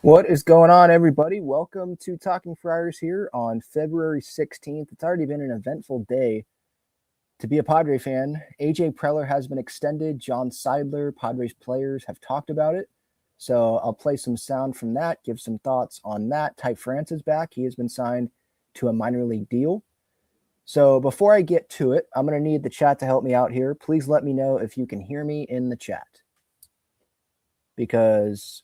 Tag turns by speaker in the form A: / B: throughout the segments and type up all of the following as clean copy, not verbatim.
A: What is going on, everybody? Welcome to Talking Friars here on February 16th. It's already been an eventful day to be a Padre fan. AJ Preller has been extended. John Seidler, Padres players, have talked about it. So I'll play some sound from that, give some thoughts on that. Ty France is back. He has been signed to a minor league deal. So before I get to it, I'm going to need the chat to help me out here. Please let me know if you can hear me in the chat, because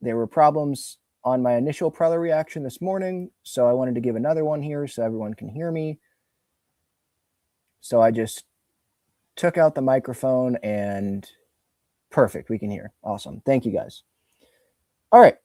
A: there were problems on my initial Preller reaction this morning, so I wanted to give another one here so everyone can hear me. So I just took out the microphone and perfect, we can hear. Awesome. Thank you, guys. All right.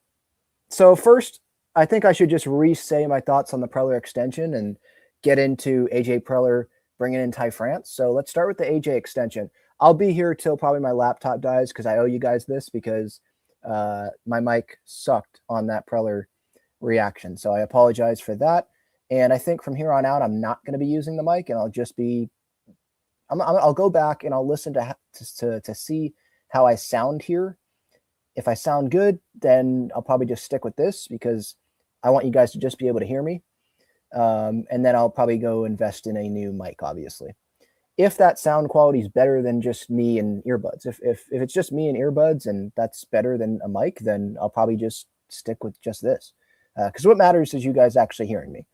A: So first, I think I should just re-say my thoughts on the Preller extension and get into AJ Preller bringing in Ty France. So let's start with the AJ extension. I'll be here till probably my laptop dies because I owe you guys this, because my mic sucked on that Preller reaction. So I apologize for that. And I think from here on out, I'm not going to be using the mic, and I'll just be, I'll go back and I'll listen to see how I sound here. If I sound good, then I'll probably just stick with this because I want you guys to just be able to hear me. And then I'll probably go invest in a new mic, obviously. If that sound quality is better than just me and earbuds, if it's just me and earbuds and that's better than a mic, then I'll probably just stick with just this. Because what matters is you guys actually hearing me.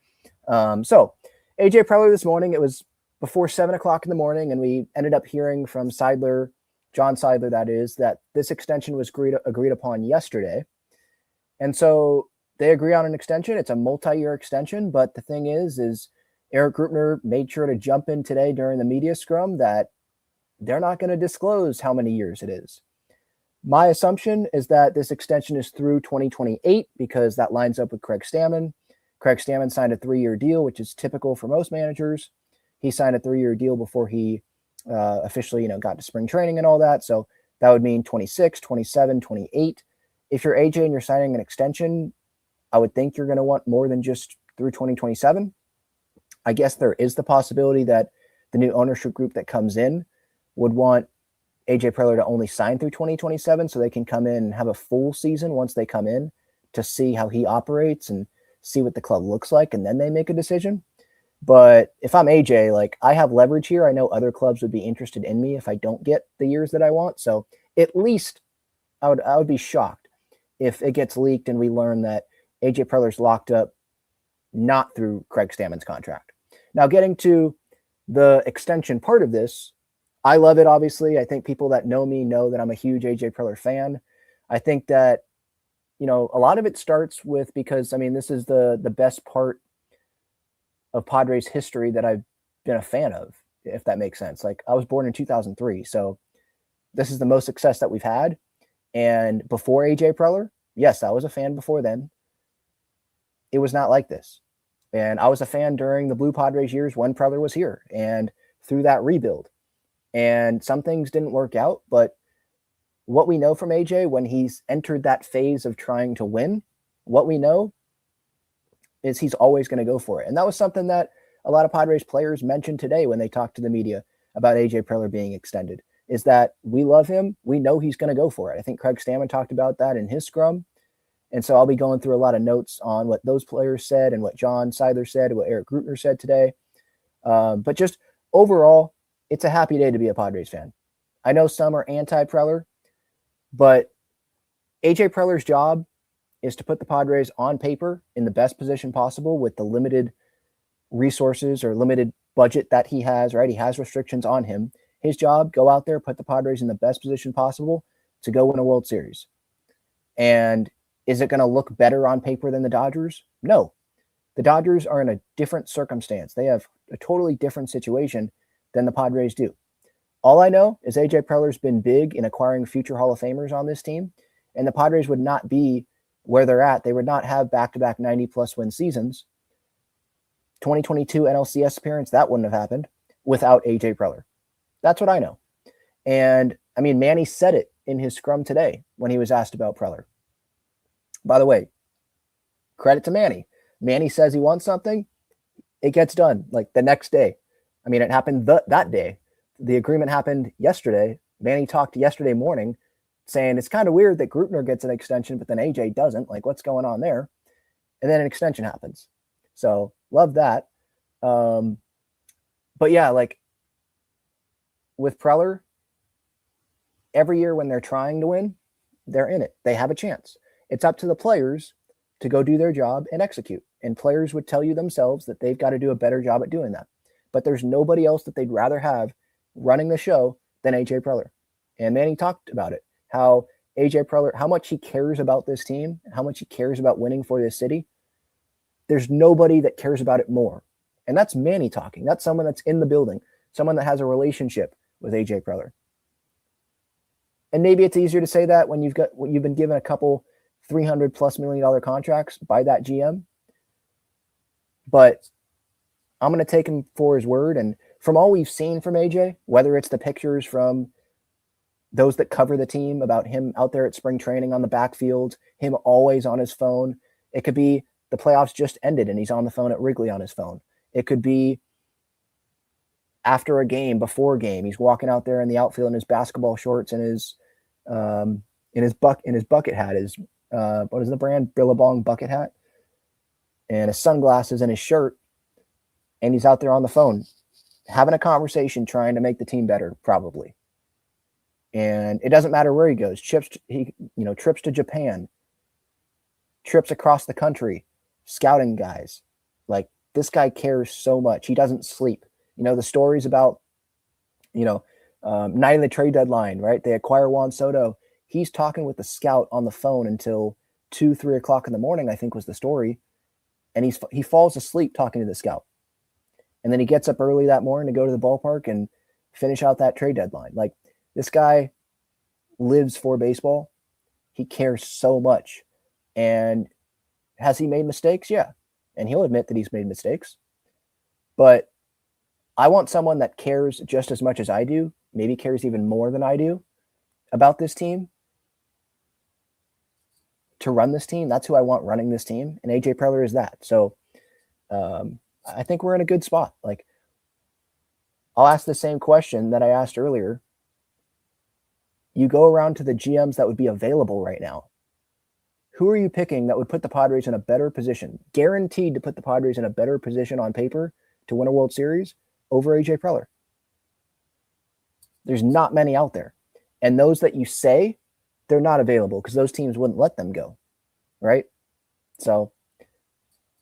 A: So AJ Preller this morning, it was before 7 o'clock in the morning, and we ended up hearing from Seidler, John Seidler, that is, that this extension was agreed upon yesterday. And so they agree on an extension. It's a multi-year extension, but the thing is Eric Grupner made sure to jump in today during the media scrum that they're not going to disclose how many years it is. My assumption is that this extension is through 2028 because that lines up with Craig Stammen. Craig Stammen signed a 3-year deal, which is typical for most managers. He signed a 3-year deal before he officially, got to spring training and all that. So that would mean 26, 27, 28. If you're AJ and you're signing an extension, I would think you're going to want more than just through 2027. I guess there is the possibility that the new ownership group that comes in would want AJ Preller to only sign through 2027 so they can come in and have a full season once they come in to see how he operates and see what the club looks like, and then they make a decision. But if I'm AJ, I have leverage here. I know other clubs would be interested in me if I don't get the years that I want. So at least I would be shocked if it gets leaked and we learn that AJ Preller's locked up not through Craig Stammen's contract. Now, getting to the extension part of this, I love it, obviously. I think people that know me know that I'm a huge AJ Preller fan. I think that, a lot of it starts with, because, this is the best part of Padres history that I've been a fan of, if that makes sense. I was born in 2003, so this is the most success that we've had. And before AJ Preller, yes, I was a fan before then. It was not like this. And I was a fan during the Blue Padres years when Preller was here and through that rebuild. And some things didn't work out, but what we know from AJ when he's entered that phase of trying to win, what we know is he's always going to go for it. And that was something that a lot of Padres players mentioned today when they talked to the media about AJ Preller being extended, is that we love him. We know he's going to go for it. I think Craig Stammen talked about that in his scrum. And so I'll be going through a lot of notes on what those players said and what John Seidler said, what Eric Grupner said today. But just overall, it's a happy day to be a Padres fan. I know some are anti-Preller, but AJ Preller's job is to put the Padres on paper in the best position possible with the limited resources or limited budget that he has, right? He has restrictions on him. His job, go out there, put the Padres in the best position possible to go win a World Series. And is it going to look better on paper than the Dodgers? No. The Dodgers are in a different circumstance. They have a totally different situation than the Padres do. All I know is AJ Preller's been big in acquiring future Hall of Famers on this team, and the Padres would not be where they're at. They would not have back-to-back 90-plus win seasons. 2022 NLCS appearance, that wouldn't have happened without AJ Preller. That's what I know. And, Manny said it in his scrum today when he was asked about Preller. By the way, credit to Manny. Manny says he wants something, it gets done the next day. It happened that day. The agreement happened yesterday. Manny talked yesterday morning. saying it's kind of weird that Grutner gets an extension, but then AJ doesn't. Like, what's going on there? And then an extension happens. So love that. But yeah, like with Preller, every year when they're trying to win, they're in it. They have a chance. It's up to the players to go do their job and execute. And players would tell you themselves that they've got to do a better job at doing that. But there's nobody else that they'd rather have running the show than AJ Preller. And Manny talked about it, how AJ Preller, how much he cares about this team, how much he cares about winning for this city. There's nobody that cares about it more. And that's Manny talking. That's someone that's in the building, someone that has a relationship with AJ Preller. And maybe it's easier to say that when you've been given a couple $300+ million contracts by that GM. But I'm going to take him for his word. And from all we've seen from AJ, whether it's the pictures from those that cover the team about him out there at spring training on the backfield, him always on his phone. It could be the playoffs just ended and he's on the phone at Wrigley on his phone. It could be after a game, before a game, he's walking out there in the outfield in his basketball shorts and his bucket hat, his what is the brand? Billabong bucket hat, and his sunglasses and his shirt, and he's out there on the phone having a conversation, trying to make the team better, probably. And it doesn't matter where he goes. Trips to Japan, trips across the country, scouting guys. Like, this guy cares so much. He doesn't sleep. The stories about, night of the trade deadline, right? They acquire Juan Soto. He's talking with the scout on the phone until 2-3 o'clock in the morning, I think was the story. And he falls asleep talking to the scout. And then he gets up early that morning to go to the ballpark and finish out that trade deadline. Like, this guy lives for baseball. He cares so much. And has he made mistakes? Yeah. And he'll admit that he's made mistakes. But I want someone that cares just as much as I do, maybe cares even more than I do about this team, to run this team. That's who I want running this team. And AJ Preller is that. So I think we're in a good spot. Like, I'll ask the same question that I asked earlier. You go around to the GMs that would be available right now. Who are you picking that would put the Padres in a better position, guaranteed to put the Padres in a better position on paper to win a World Series over AJ Preller? There's not many out there. And those that you say, they're not available because those teams wouldn't let them go, right? So,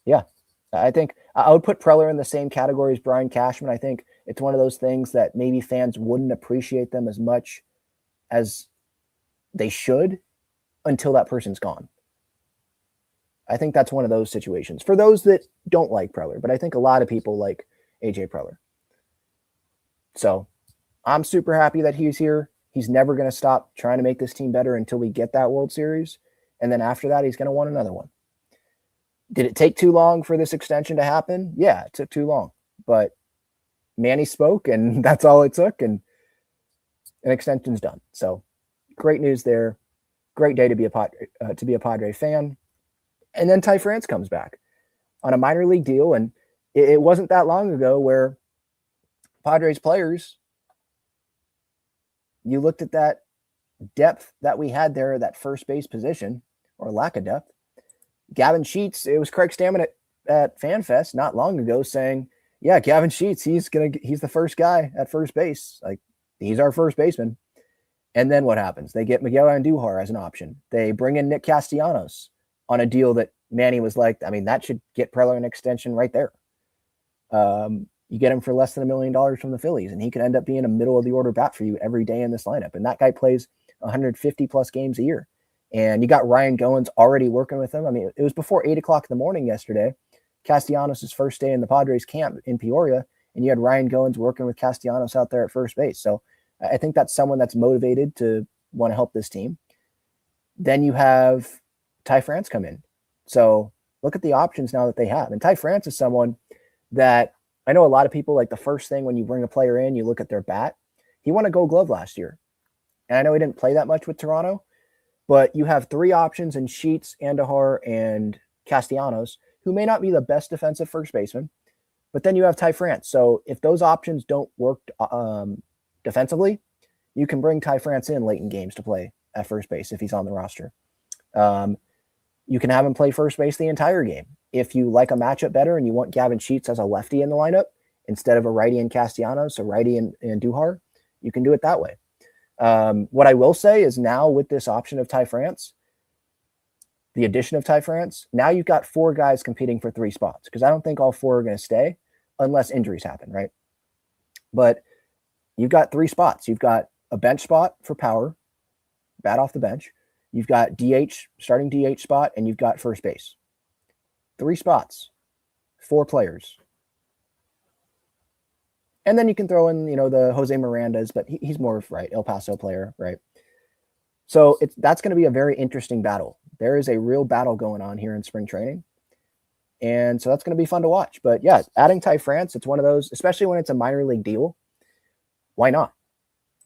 A: yeah, I think I would put Preller in the same category as Brian Cashman. I think it's one of those things that maybe fans wouldn't appreciate them as much as they should until that person's gone. I think that's one of those situations for those that don't like Preller, but I think a lot of people like AJ Preller. So I'm super happy that he's here. He's never going to stop trying to make this team better until we get that World Series. And then after that, he's going to want another one. Did it take too long for this extension to happen? Yeah, it took too long. But Manny spoke, and that's all it took, and an extension's done. So great news there. Great day to be a Padre fan. And then Ty France comes back on a minor league deal, and it wasn't that long ago where Padres players, you looked at that depth that we had there, that first base position, or lack of depth. Gavin Sheets, it was Craig Stammen at FanFest not long ago saying, yeah, Gavin Sheets, he's the first guy at first base. Like, he's our first baseman. And then what happens? They get Miguel Andujar as an option. They bring in Nick Castellanos on a deal that Manny was like, I mean, that should get Preller an extension right there. You get him for less than $1 million from the Phillies, and he could end up being a middle of the order bat for you every day in this lineup. And that guy plays 150+ games a year. And you got Ryan Goins already working with him. I mean, it was before 8 o'clock in the morning yesterday, Castellanos' first day in the Padres camp in Peoria, and you had Ryan Goins working with Castellanos out there at first base. So I think that's someone that's motivated to want to help this team. Then you have Ty France come in. So look at the options now that they have. And Ty France is someone that I know a lot of people, like, the first thing when you bring a player in, you look at their bat. He won a Gold Glove last year. And I know he didn't play that much with Toronto, but you have three options in Sheets, Andujar, and Castellanos, who may not be the best defensive first baseman, but then you have Ty France. So if those options don't work defensively, you can bring Ty France in late in games to play at first base if he's on the roster. You can have him play first base the entire game. If you like a matchup better and you want Gavin Sheets as a lefty in the lineup instead of a righty in Castellanos, a righty in Duhar, you can do it that way. What I will say is now with this option of Ty France, the addition of Ty France, now you've got 4 guys competing for 3 spots because I don't think all 4 are going to stay unless injuries happen, right? But you've got 3 spots. You've got a bench spot for power, bat off the bench. You've got DH, starting DH spot, and you've got first base. 3 spots, 4 players. And then you can throw in, the Jose Mirandas, but he's more of, right, El Paso player, right? So that's going to be a very interesting battle. There is a real battle going on here in spring training. And so that's going to be fun to watch. But yeah, adding Ty France, it's one of those, especially when it's a minor league deal. Why not?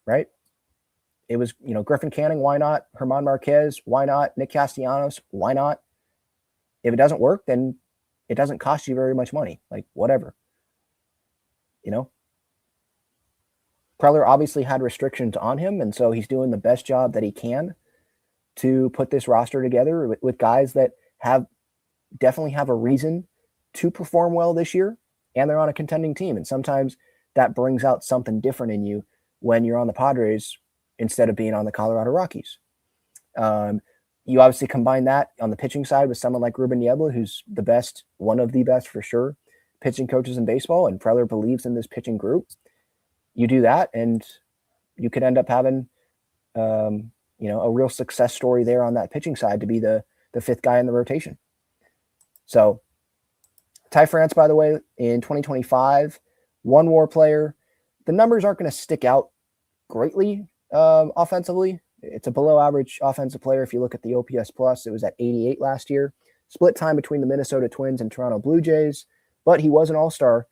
A: Right? It was, Griffin Canning, why not? Herman Marquez, why not? Nick Castellanos, why not? If it doesn't work, then it doesn't cost you very much money. Like, whatever. Preller obviously had restrictions on him, and so he's doing the best job that he can to put this roster together with guys that definitely have a reason to perform well this year, and they're on a contending team. And sometimes that brings out something different in you when you're on the Padres instead of being on the Colorado Rockies. You obviously combine that on the pitching side with someone like Ruben Niebla, who's the best, one of the best for sure, pitching coaches in baseball, and Preller believes in this pitching group. You do that, and you could end up having, a real success story there on that pitching side to be the 5th guy in the rotation. So Ty France, by the way, in 2025, 1 WAR player. The numbers aren't going to stick out greatly offensively. It's a below average offensive player. If you look at the OPS plus, it was at 88 last year. Split time between the Minnesota Twins and Toronto Blue Jays, but he was an all-star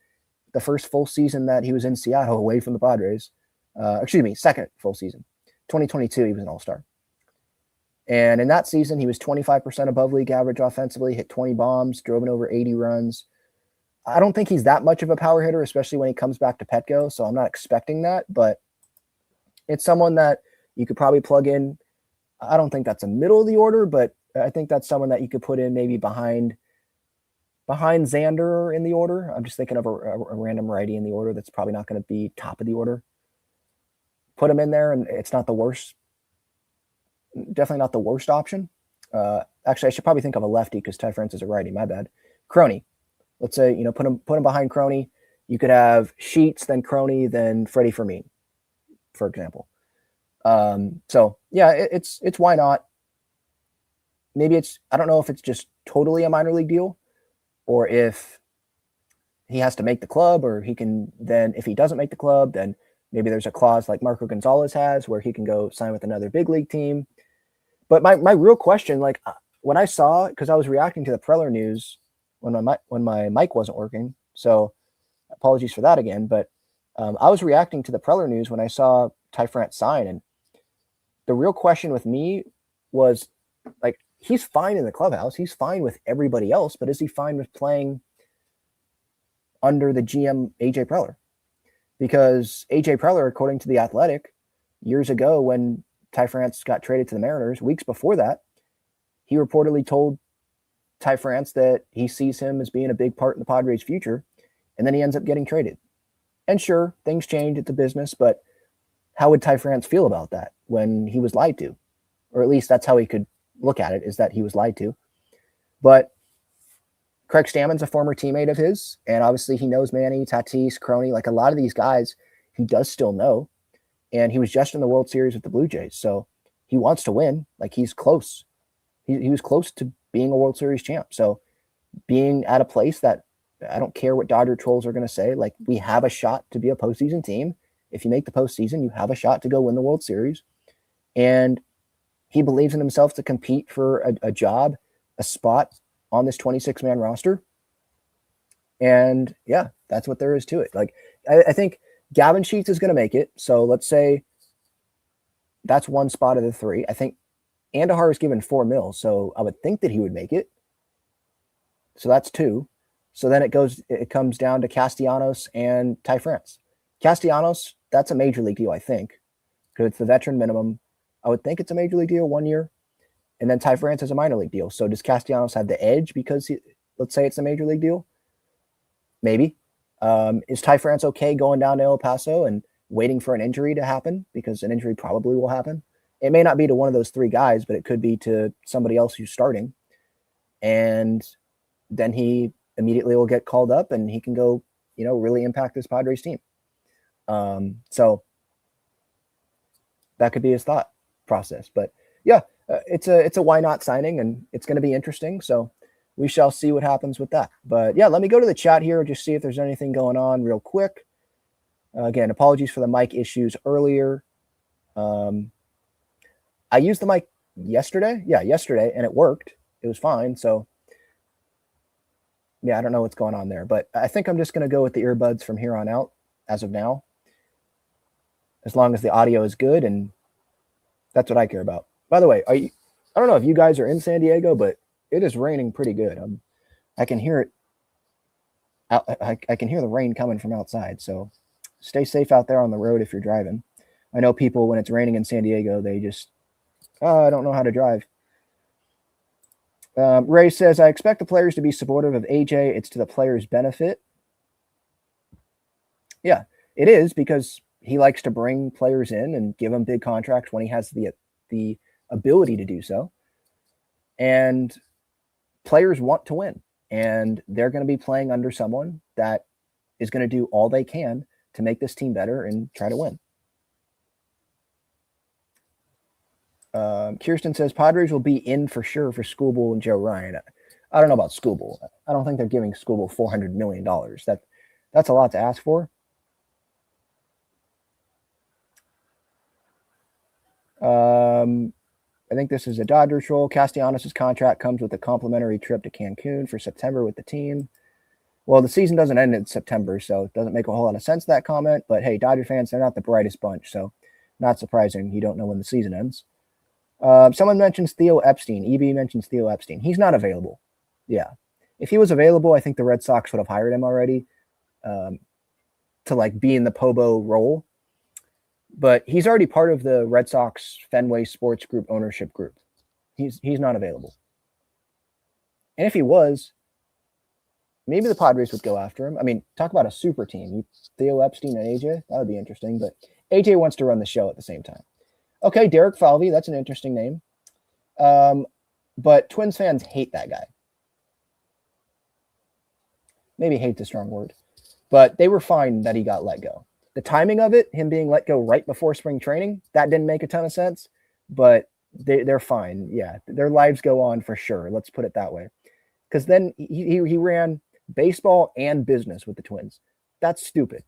A: the first full season that he was in Seattle away from the Padres. Second full season. 2022, he was an all-star. And in that season, he was 25% above league average offensively, hit 20 bombs, drove in over 80 runs. I don't think he's that much of a power hitter, especially when he comes back to Petco, so I'm not expecting that, but it's someone that you could probably plug in. I don't think that's a middle of the order, but I think that's someone that you could put in maybe behind Xander in the order. I'm just thinking of a random righty in the order that's probably not going to be top of the order. Put him in there, and it's not the worst. Definitely not the worst option. Actually, I should probably think of a lefty because Ty France is a righty. My bad. Crony. Let's say, put him behind Crony. You could have Sheets, then Crony, then Freddie Fermin, for example. So yeah, it's why not? Maybe I don't know if it's just totally a minor league deal, or if he has to make the club, or he can then, if he doesn't make the club, then maybe there's a clause like Marco Gonzalez has where he can go sign with another big league team. But my real question, like when I saw, because I was reacting to the Preller news when my mic wasn't working, so apologies for that again. But I was reacting to the Preller news when I saw Ty France sign, and the real question with me was like, he's fine in the clubhouse, he's fine with everybody else, but is he fine with playing under the GM AJ Preller? Because AJ Preller, according to The Athletic, years ago when Ty France got traded to the Mariners, weeks before that, he reportedly told Ty France that he sees him as being a big part in the Padres' future, and then he ends up getting traded. And sure, things change, it's a business, but how would Ty France feel about that when he was lied to? Or at least that's how he could look at it, is that he was lied to. But Craig Stammen's a former teammate of his, and obviously he knows Manny, Tatis, Crony, like a lot of these guys he does still know. And he was just in the World Series with the Blue Jays, so he wants to win. Like, he's close. He was close to being a World Series champ. So being at a place that, I don't care what Dodger trolls are going to say, like, we have a shot to be a postseason team. If you make the postseason, you have a shot to go win the World Series. And he believes in himself to compete for a job, a spot on this 26-man roster. And yeah, that's what there is to it. Like, I think Gavin Sheets is going to make it. So let's say that's one spot of the 3. I think Andahar is given $4 million, so I would think that he would make it. So that's 2. So then it comes down to Castellanos and Ty France. Castellanos, that's a major league deal, I think, because it's the veteran minimum. I would think it's a major league deal, 1 year. And then Ty France has a minor league deal. So does Castellanos have the edge because let's say it's a major league deal? Maybe. Is Ty France okay going down to El Paso and waiting for an injury to happen? Because an injury probably will happen. It may not be to one of those three guys, but it could be to somebody else who's starting. And then he immediately will get called up and he can go, really impact this Padres team. So that could be his thought process. But yeah, it's a why not signing, and it's going to be interesting. So we shall see what happens with that. But yeah, let me go to the chat here, just see if there's anything going on real quick. Again, apologies for the mic issues earlier. I used the mic yesterday. Yeah, yesterday, and it worked. It was fine. So yeah, I don't know what's going on there, but I think I'm just going to go with the earbuds from here on out as of now, as long as the audio is good, and that's what I care about. By the way, I don't know if you guys are in San Diego, but it is raining pretty good. I can hear it. I can hear the rain coming from outside. So stay safe out there on the road if you're driving. I know people, when it's raining in San Diego, they just, I don't know how to drive. Ray says, I expect the players to be supportive of AJ. It's to the players' benefit. Yeah, it is, because he likes to bring players in and give them big contracts when he has the ability to do so. And players want to win, and they're going to be playing under someone that is going to do all they can to make this team better and try to win. Kirsten says Padres will be in for sure for Skubal and Joe Ryan. I don't know about Skubal. I don't think they're giving Skubal $400 million. That's a lot to ask for. I think this is a Dodger troll. Castellanos' contract comes with a complimentary trip to Cancun for September with the team. Well, the season doesn't end in September, so it doesn't make a whole lot of sense, that comment. But hey, Dodger fans, they're not the brightest bunch, so not surprising you don't know when the season ends. Someone mentions Theo Epstein. EB mentions Theo Epstein. He's not available. Yeah. If he was available, I think the Red Sox would have hired him already to like be in the Pobo role. But he's already part of the Red Sox Fenway Sports Group ownership group. He's not available. And if he was, maybe the Padres would go after him. I mean, talk about a super team. Theo Epstein and AJ, that would be interesting. But AJ wants to run the show at the same time. Okay, Derek Falvey, that's an interesting name. But Twins fans hate that guy. Maybe hate's a strong word. But they were fine that he got let go. The timing of it, him being let go right before spring training, that didn't make a ton of sense. But they're fine. Yeah, their lives go on for sure. Let's put it that way. Because then he ran baseball and business with the Twins. That's stupid.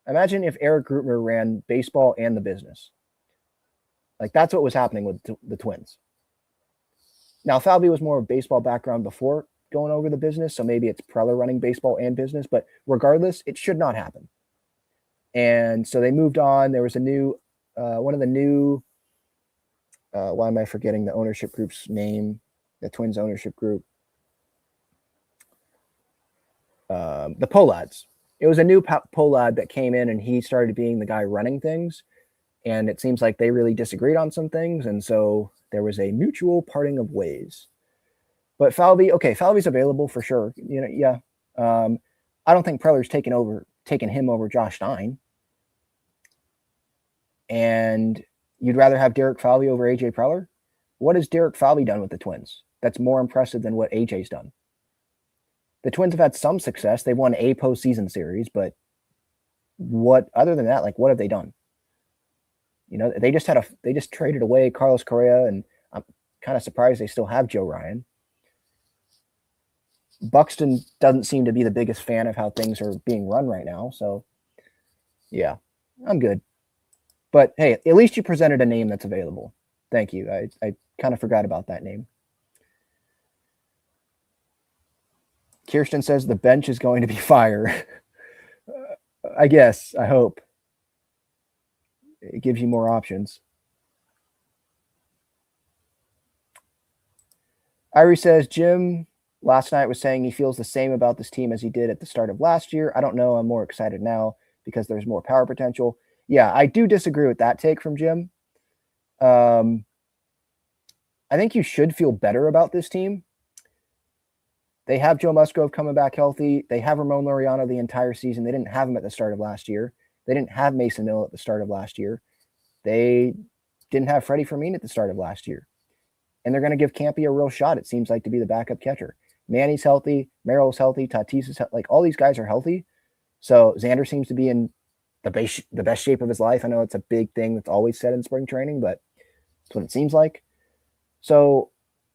A: Imagine if Eric Grutner ran baseball and the business. Like, that's what was happening with the Twins. Now, Falvey was more of a baseball background before going over the business, so maybe it's Preller running baseball and business. But regardless, it should not happen. And so they moved on. There was a new, one of the new, why am I forgetting the ownership group's name? The Twins ownership group. The Pohlads. It was a new Pohlad that came in, and he started being the guy running things. And it seems like they really disagreed on some things. And so there was a mutual parting of ways. But Falvey's available for sure. Yeah. I don't think Preller's taken him over Josh Stein. And you'd rather have Derek Falvey over AJ Preller? What has Derek Falvey done with the Twins that's more impressive than what AJ's done? The Twins have had some success. They won a postseason series, but other than that, like, what have they done? They just traded away Carlos Correa, and I'm kind of surprised they still have Joe Ryan. Buxton doesn't seem to be the biggest fan of how things are being run right now. So, yeah, I'm good. But hey, at least you presented a name that's available. Thank you. I kind of forgot about that name. Kirsten says the bench is going to be fire. I guess. I hope. It gives you more options. Irie says, Jim last night was saying he feels the same about this team as he did at the start of last year. I don't know. I'm more excited now because there's more power potential. Yeah, I do disagree with that take from Jim. I think you should feel better about this team. They have Joe Musgrove coming back healthy. They have Ramon Laureano the entire season. They didn't have him at the start of last year. They didn't have Mason Mill at the start of last year. They didn't have Freddie Fermin at the start of last year. And they're going to give Campy a real shot, it seems like, to be the backup catcher. Manny's healthy. Merrill's healthy. Tatis is like, all these guys are healthy. So Xander seems to be in the best shape of his life. I know it's a big thing that's always said in spring training, but that's what it seems like. So,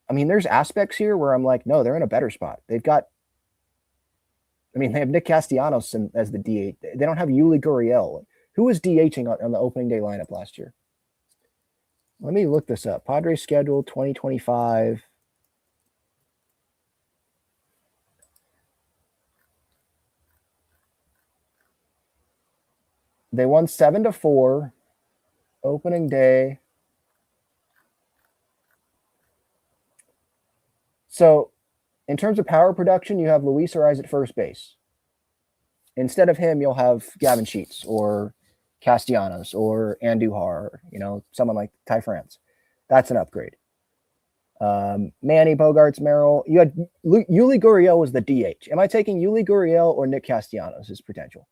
A: I mean, there's aspects here where I'm like, no, they're in a better spot. They have Nick Castellanos as the DH. They don't have Yuli Gurriel, who was DHing on the opening day lineup last year. Let me look this up. Padres schedule 2025. They won 7-4 opening day. So in terms of power production, you have Luis Ariz at first base. Instead of him, you'll have Gavin Sheets or Castellanos or Andujar, someone like Ty France. That's an upgrade. Manny, Bogarts, Merrill. You had Yuli Gurriel was the DH. Am I taking Yuli Gurriel or Nick Castellanos as potential?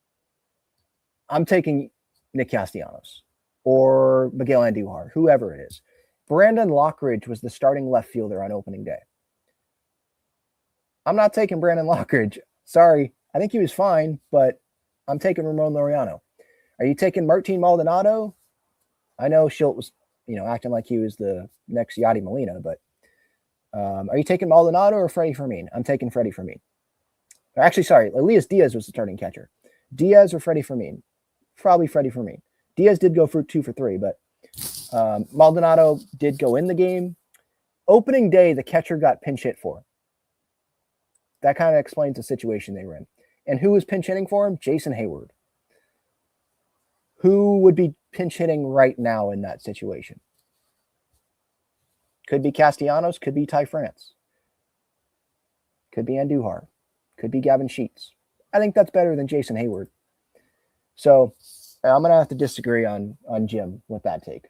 A: I'm taking Nick Castellanos or Miguel Andujar, whoever it is. Brandon Lockridge was the starting left fielder on opening day. I'm not taking Brandon Lockridge. Sorry. I think he was fine, but I'm taking Ramon Laureano. Are you taking Martin Maldonado? I know Schilt was, acting like he was the next Yadi Molina, but are you taking Maldonado or Freddie Fermin? I'm taking Freddie Fermin. Actually, sorry, Elias Diaz was the starting catcher. Diaz or Freddie Fermin? Probably Freddie Fermin. Diaz did go for 2 for 3, but Maldonado did go in the game. Opening day, the catcher got pinch hit for. That kind of explains the situation they were in. And who was pinch hitting for him? Jason Hayward. Who would be pinch hitting right now in that situation? Could be Castellanos, could be Ty France. Could be Andujar. Could be Gavin Sheets. I think that's better than Jason Hayward. So I'm going to have to disagree on Jim with that take.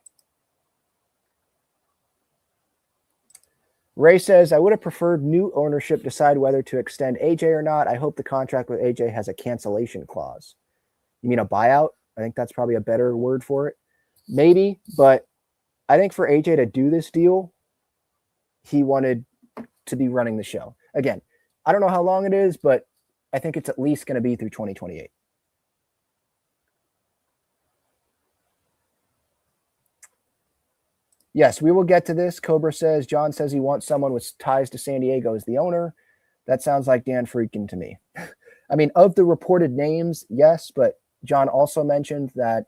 A: Ray says, I would have preferred new ownership decide whether to extend AJ or not. I hope the contract with AJ has a cancellation clause. You mean a buyout? I think that's probably a better word for it. Maybe, but I think for AJ to do this deal, he wanted to be running the show. Again, I don't know how long it is, but I think it's at least going to be through 2028. Yes, we will get to this. Cobra says, John says he wants someone with ties to San Diego as the owner. That sounds like Dan Friedkin to me. I mean, of the reported names, yes, but John also mentioned that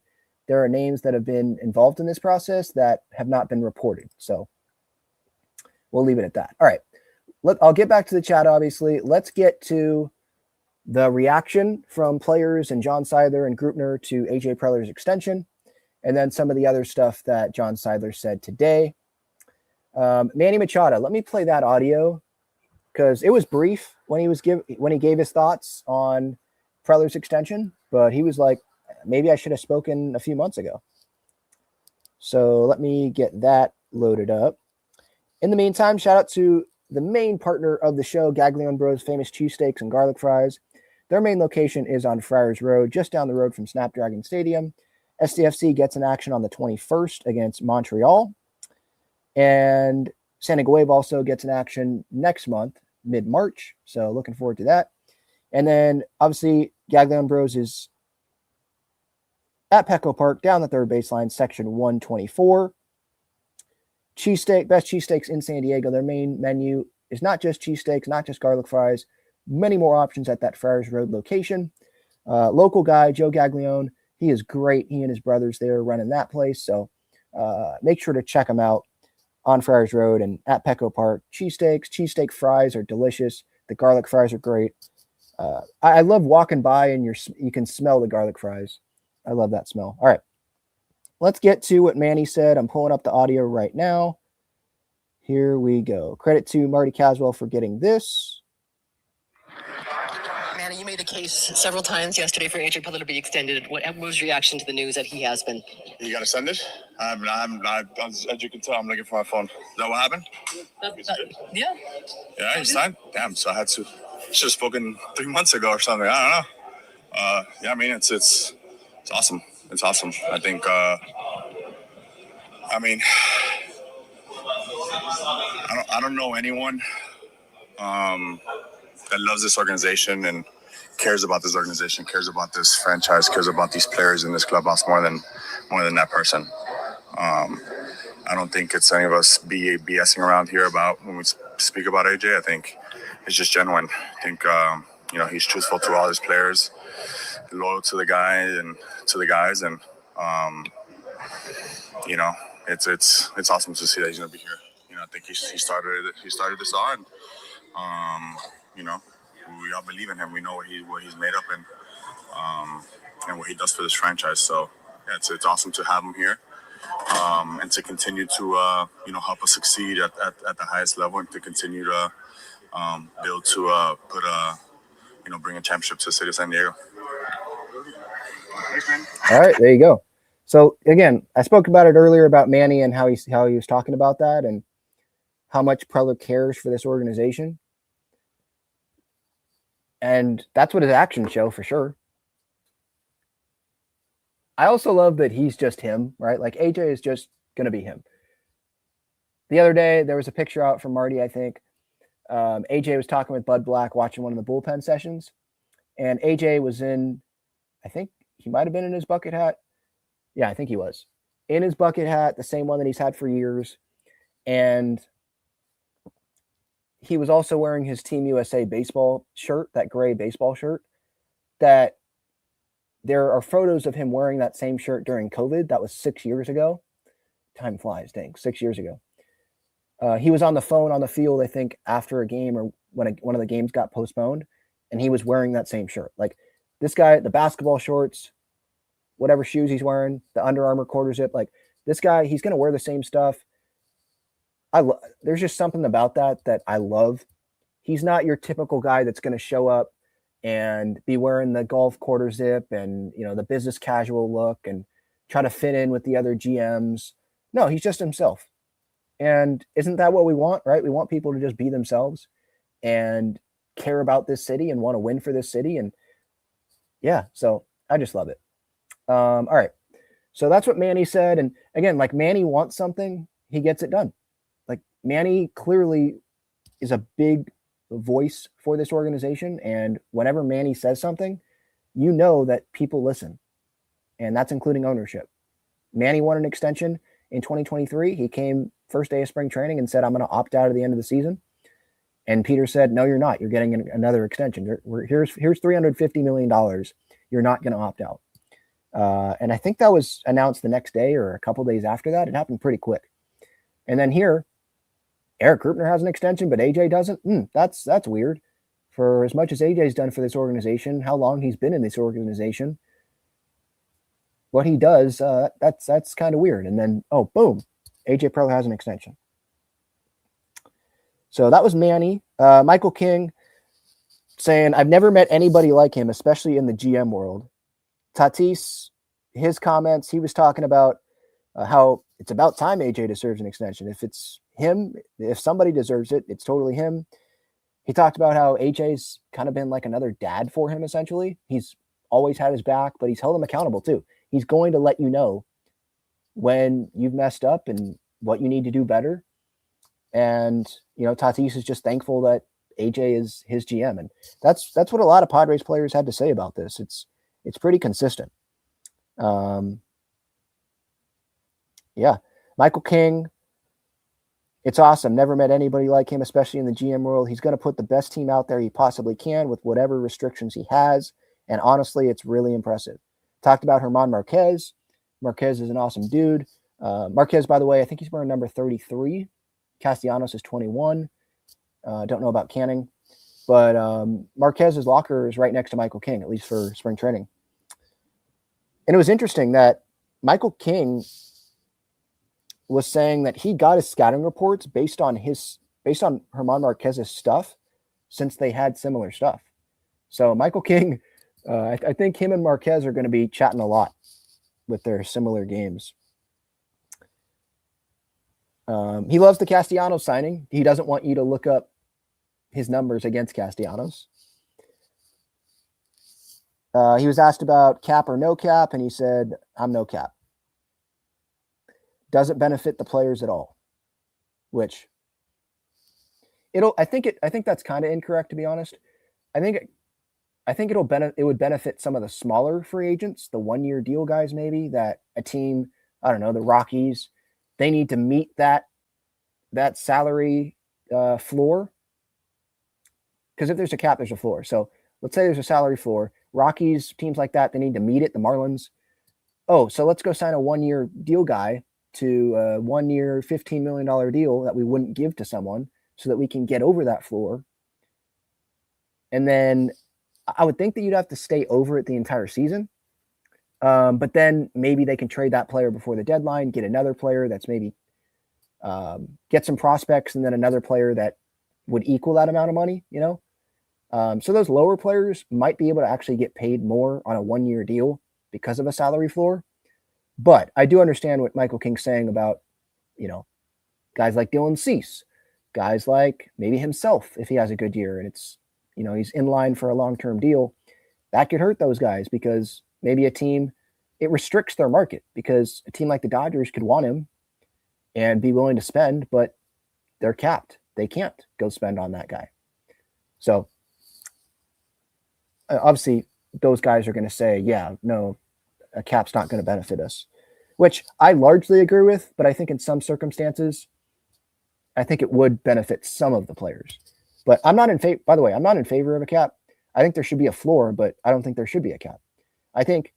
A: there are names that have been involved in this process that have not been reported. So we'll leave it at that. All right. I'll get back to the chat, obviously. Let's get to the reaction from players and John Seidler and Grupner to AJ Preller's extension, and then some of the other stuff that John Seidler said today. Manny Machado, let me play that audio because it was brief when he gave his thoughts on Preller's extension, but he was like, maybe I should have spoken a few months ago. So let me get that loaded up. In the meantime, shout out to the main partner of the show, Gaglione Bros Famous Cheesesteaks and Garlic Fries. Their main location is on Friars Road, just down the road from Snapdragon Stadium. SDFC gets an action on the 21st against Montreal. And San Diego Wave also gets an action next month, mid-March. So looking forward to that. And then, obviously, Gaglione Bros is at Petco Park, down the third baseline, section 124. Best cheesesteaks in San Diego. Their main menu is not just cheesesteaks, not just garlic fries, many more options at that Friars Road location. Local guy, Joe Gaglione, he is great. He and his brothers there running that place. So make sure to check him out on Friars Road and at Petco Park. Cheesesteak fries are delicious. The garlic fries are great. I love walking by and you can smell the garlic fries. I love that smell. All right. Let's get to what Manny said. I'm pulling up the audio right now. Here we go. Credit to Marty Caswell for getting this.
B: Manny, you made a case several times yesterday for AJ Preller to be extended. What was your reaction to the news that he has been?
C: You got extended? As you can tell, I'm looking for my phone. Is that what happened?
B: Yeah.
C: Yeah, he signed? Damn, so I had to. Should have spoken 3 months ago or something. I don't know. Yeah, I mean, it's awesome. It's awesome. I think, I don't know anyone that loves this organization and cares about this organization, cares about this franchise, cares about these players in this clubhouse more than that person. I don't think it's any of us BSing around here about when we speak about AJ. I think it's just genuine. I think he's truthful to all his players, loyal to the guys, and it's awesome to see that he's gonna be here. I think he started this all, and we all believe in him. We know what he's made up and what he does for this franchise. So yeah, it's awesome to have him here. And to continue to help us succeed at the highest level, and to continue to build to bring a championship to the city of San Diego.
A: All right, there you go. So again, I spoke about it earlier about Manny and how he was talking about that and how much Preller cares for this organization. And that's what his actions show for sure. I also love that he's just him, right? Like AJ is just going to be him. The other day, there was a picture out from Marty, I think. AJ was talking with Bud Black, watching one of the bullpen sessions. And AJ was I think he might have been in his bucket hat. Yeah, I think he was. In his bucket hat, the same one that he's had for years. And he was also wearing his Team USA baseball shirt, that gray baseball shirt, that there are photos of him wearing that same shirt during COVID. That was 6 years ago. Time flies, dang, 6 years ago. He was on the phone on the field, I think, after a game or when one of the games got postponed, and he was wearing that same shirt. Like this guy, the basketball shorts, whatever shoes he's wearing, the Under Armour quarter zip, like this guy, he's going to wear the same stuff. There's just something about that I love. He's not your typical guy that's going to show up and be wearing the golf quarter zip and, the business casual look and try to fit in with the other GMs. No, he's just himself. And isn't that what we want, right? We want people to just be themselves and care about this city and want to win for this city. And yeah, so I just love it. All right. So that's what Manny said. And again, like Manny wants something, he gets it done. Like Manny clearly is a big voice for this organization. And whenever Manny says something, that people listen. And that's including ownership. Manny won an extension in 2023. He came first day of spring training and said, I'm going to opt out at the end of the season. And Peter said, no, you're not. You're getting another extension. Here's $350 million. You're not going to opt out. And I think that was announced the next day or a couple days after that. It happened pretty quick. And then here, Eric Krupner has an extension, but AJ doesn't. That's weird. For as much as AJ's done for this organization, how long he's been in this organization, what he does, that's kind of weird. And then, boom, AJ Preller has an extension. So that was Manny. Michael King saying, I've never met anybody like him, especially in the GM world. Tatis, his comments, he was talking about how it's about time AJ deserves an extension. If it's him, if somebody deserves it, it's totally him. He talked about how AJ's kind of been like another dad for him, essentially. He's always had his back, but he's held him accountable too. He's going to let you know when you've messed up and what you need to do better. And, Tatis is just thankful that AJ is his GM. And that's what a lot of Padres players had to say about this. It's pretty consistent. Yeah. Michael King, it's awesome. Never met anybody like him, especially in the GM world. He's going to put the best team out there he possibly can with whatever restrictions he has. And honestly, it's really impressive. Talked about German Marquez. Marquez is an awesome dude. Marquez, by the way, I think he's wearing number 33. Castellanos is 21. Don't know about Canning. But Marquez's locker is right next to Michael King, at least for spring training. And it was interesting that Michael King was saying that he got his scouting reports based on German Marquez's stuff since they had similar stuff. So Michael King, I think him and Marquez are going to be chatting a lot with their similar games. He loves the Castellanos signing. He doesn't want you to look up his numbers against Castellanos. He was asked about cap or no cap, and he said, I'm no cap. Doesn't benefit the players at all, which I think that's kind of incorrect, to be honest. I think it would benefit some of the smaller free agents, the 1-year deal guys, maybe, that a team, I don't know, the Rockies, they need to meet that salary floor. Because if there's a cap, there's a floor. So let's say there's a salary floor. Rockies, teams like that, they need to meet it. The Marlins. Oh, so let's go sign a 1-year deal guy to a 1-year, $15 million deal that we wouldn't give to someone so that we can get over that floor. And then I would think that you'd have to stay over it the entire season. But then maybe they can trade that player before the deadline, get another player that's maybe get some prospects, and then another player that would equal that amount of money, you know? So those lower players might be able to actually get paid more on a 1-year deal because of a salary floor. But I do understand what Michael King's saying about, you know, guys like Dylan Cease, guys like maybe himself if he has a good year and it's, you know, he's in line for a long-term deal. That could hurt those guys because maybe a team, it restricts their market because a team like the Dodgers could want him and be willing to spend, but they're capped. They can't go spend on that guy. So obviously those guys are going to say, yeah, no, a cap's not going to benefit us, which I largely agree with, but I think in some circumstances, I think it would benefit some of the players. But I'm not in favor, by the way, I'm not in favor of a cap. I think there should be a floor, but I don't think there should be a cap. I think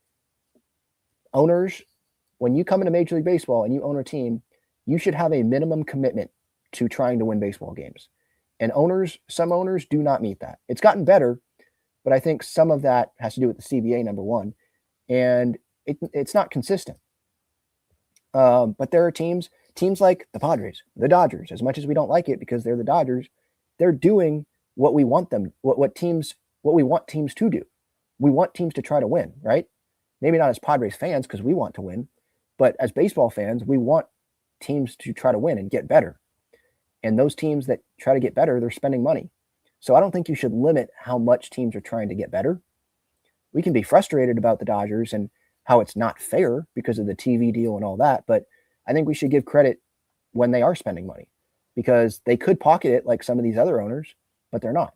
A: owners, when you come into Major League Baseball and you own a team, you should have a minimum commitment to trying to win baseball games. And some owners do not meet that. It's gotten better, but I think some of that has to do with the CBA, number one. And it's not consistent. But there are teams like the Padres, the Dodgers, as much as we don't like it because they're the Dodgers, they're doing what we want them, what we want teams to do. We want teams to try to win, right? Maybe not as Padres fans because we want to win, but as baseball fans, we want teams to try to win and get better. And those teams that try to get better, they're spending money. So I don't think you should limit how much teams are trying to get better. We can be frustrated about the Dodgers and how it's not fair because of the TV deal and all that, but I think we should give credit when they are spending money because they could pocket it like some of these other owners, but they're not.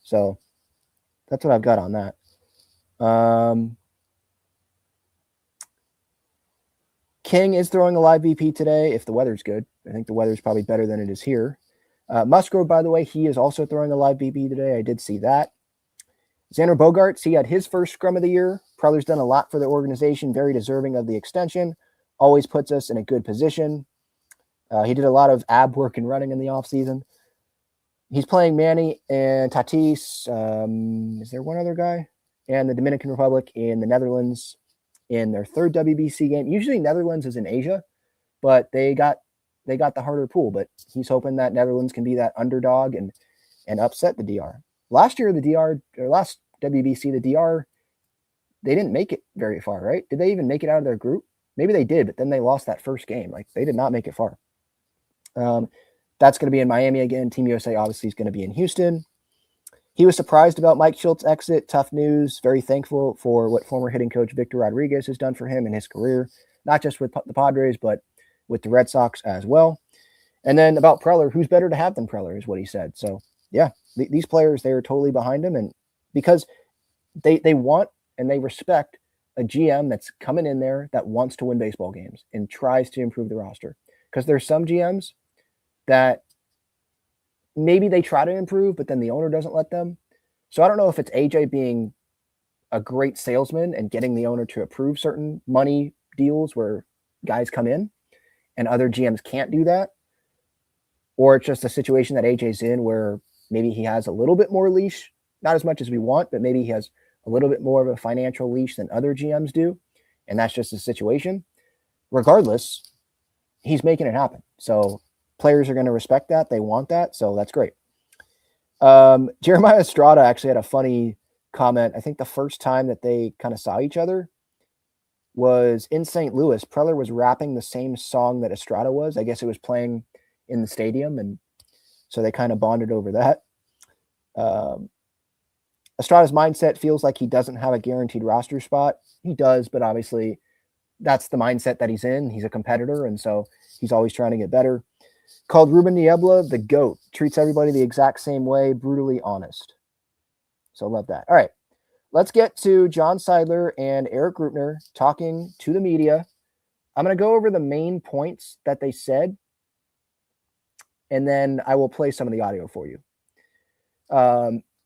A: So that's what I've got on that. King is throwing a live BP today if the weather's good. I think the weather's probably better than it is here. Musgrove, by the way, he is also throwing a live BP today. I did see that. Xander Bogaerts, he had his first scrum of the year. Preller's done a lot for the organization, very deserving of the extension. Always puts us in a good position. He did a lot of ab work and running in the offseason. He's playing Manny and Tatis. Is there one other guy? And the Dominican Republic in the Netherlands in their third WBC game. Usually Netherlands is in Asia, but they got the harder pool. But he's hoping that Netherlands can be that underdog and upset the DR. Last year, last WBC, the DR, they didn't make it very far, right? Did they even make it out of their group? Maybe they did, but then they lost that first game. Like, they did not make it far. That's going to be in Miami again. Team USA obviously is going to be in Houston. He was surprised about Mike Schultz's exit. Tough news. Very thankful for what former hitting coach Victor Rodriguez has done for him in his career, not just with the Padres, but with the Red Sox as well. And then about Preller, who's better to have than Preller is what he said. So, yeah, these players, they are totally behind him. And because they want and they respect a GM that's coming in there that wants to win baseball games and tries to improve the roster. Because there's some GMs that maybe they try to improve, but then the owner doesn't let them. So I don't know if it's AJ being a great salesman and getting the owner to approve certain money deals where guys come in and other GMs can't do that. Or it's just a situation that AJ's in where maybe he has a little bit more leash, not as much as we want, but maybe he has a little bit more of a financial leash than other GMs do. And that's just the situation. Regardless, he's making it happen. So players are going to respect that. They want that. So that's great. Jeremiah Estrada actually had a funny comment. I think the first time that they kind of saw each other was in St. Louis. Preller was rapping the same song that Estrada was. I guess it was playing in the stadium, and so they kind of bonded over that. Estrada's mindset feels like he doesn't have a guaranteed roster spot. He does, but obviously that's the mindset that he's in. He's a competitor, and so he's always trying to get better. Called Ruben Niebla the GOAT. Treats everybody the exact same way, brutally honest. So love that. All right, let's get to John Seidler and Eric Grupner talking to the media. I'm going to go over the main points that they said, and then I will play some of the audio for you.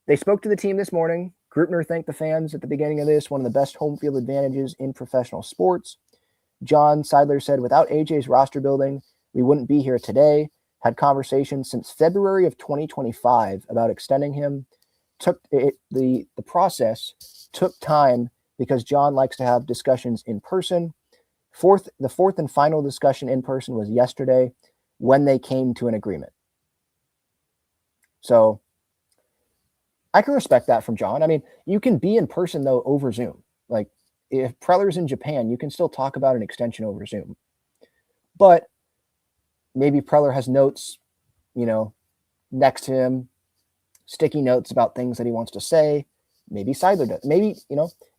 A: They spoke to the team this morning. Grupner thanked the fans at the beginning of this, one of the best home field advantages in professional sports. John Seidler said, without AJ's roster building, we wouldn't be here today. Had conversations since February of 2025 about extending him. The process took time because John likes to have discussions in person. The fourth and final discussion in person was yesterday when they came to an agreement. So I can respect that from John. I mean, you can be in person, though, over Zoom. Like, if Preller's in Japan, you can still talk about an extension over Zoom. But maybe Preller has notes, next to him, sticky notes about things that he wants to say. Maybe Seidler does. Maybe,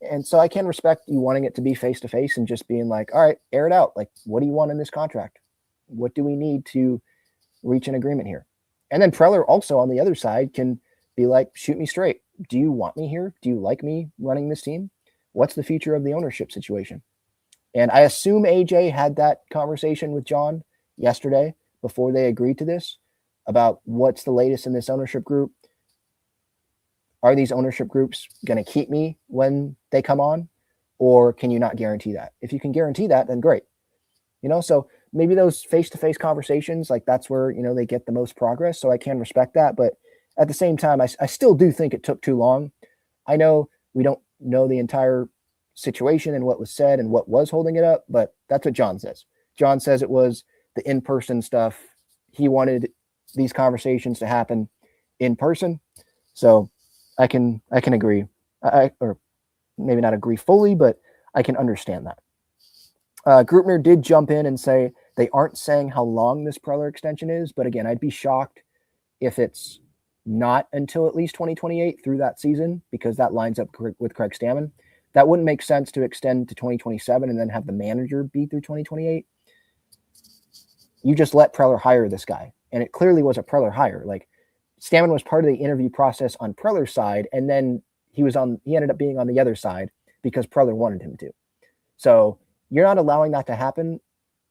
A: and so I can respect you wanting it to be face-to-face and just being like, all right, air it out. Like, what do you want in this contract? What do we need to reach an agreement here? And then Preller also on the other side can be like, shoot me straight. Do you want me here? Do you like me running this team? What's the future of the ownership situation? And I assume AJ had that conversation with John yesterday before they agreed to this about what's the latest in this ownership group. Are these ownership groups going to keep me when they come on? Or can you not guarantee that? If you can guarantee that, then great. So maybe those face-to-face conversations, like that's where, they get the most progress. So I can respect that. But at the same time, I still do think it took too long. I know we don't know the entire situation and what was said and what was holding it up, but that's what John says. John says it was the in-person stuff. He wanted these conversations to happen in person. So I can agree. Or maybe not agree fully, but I can understand that. Grupner did jump in and say they aren't saying how long this Preller extension is, but again, I'd be shocked if it's not until at least 2028 through that season, because that lines up with Craig Stammen. That wouldn't make sense to extend to 2027 and then have the manager be through 2028. You just let Preller hire this guy, and it clearly was a Preller hire. Like, Stammen was part of the interview process on Preller's side, and then he ended up being on the other side because Preller wanted him to. So you're not allowing that to happen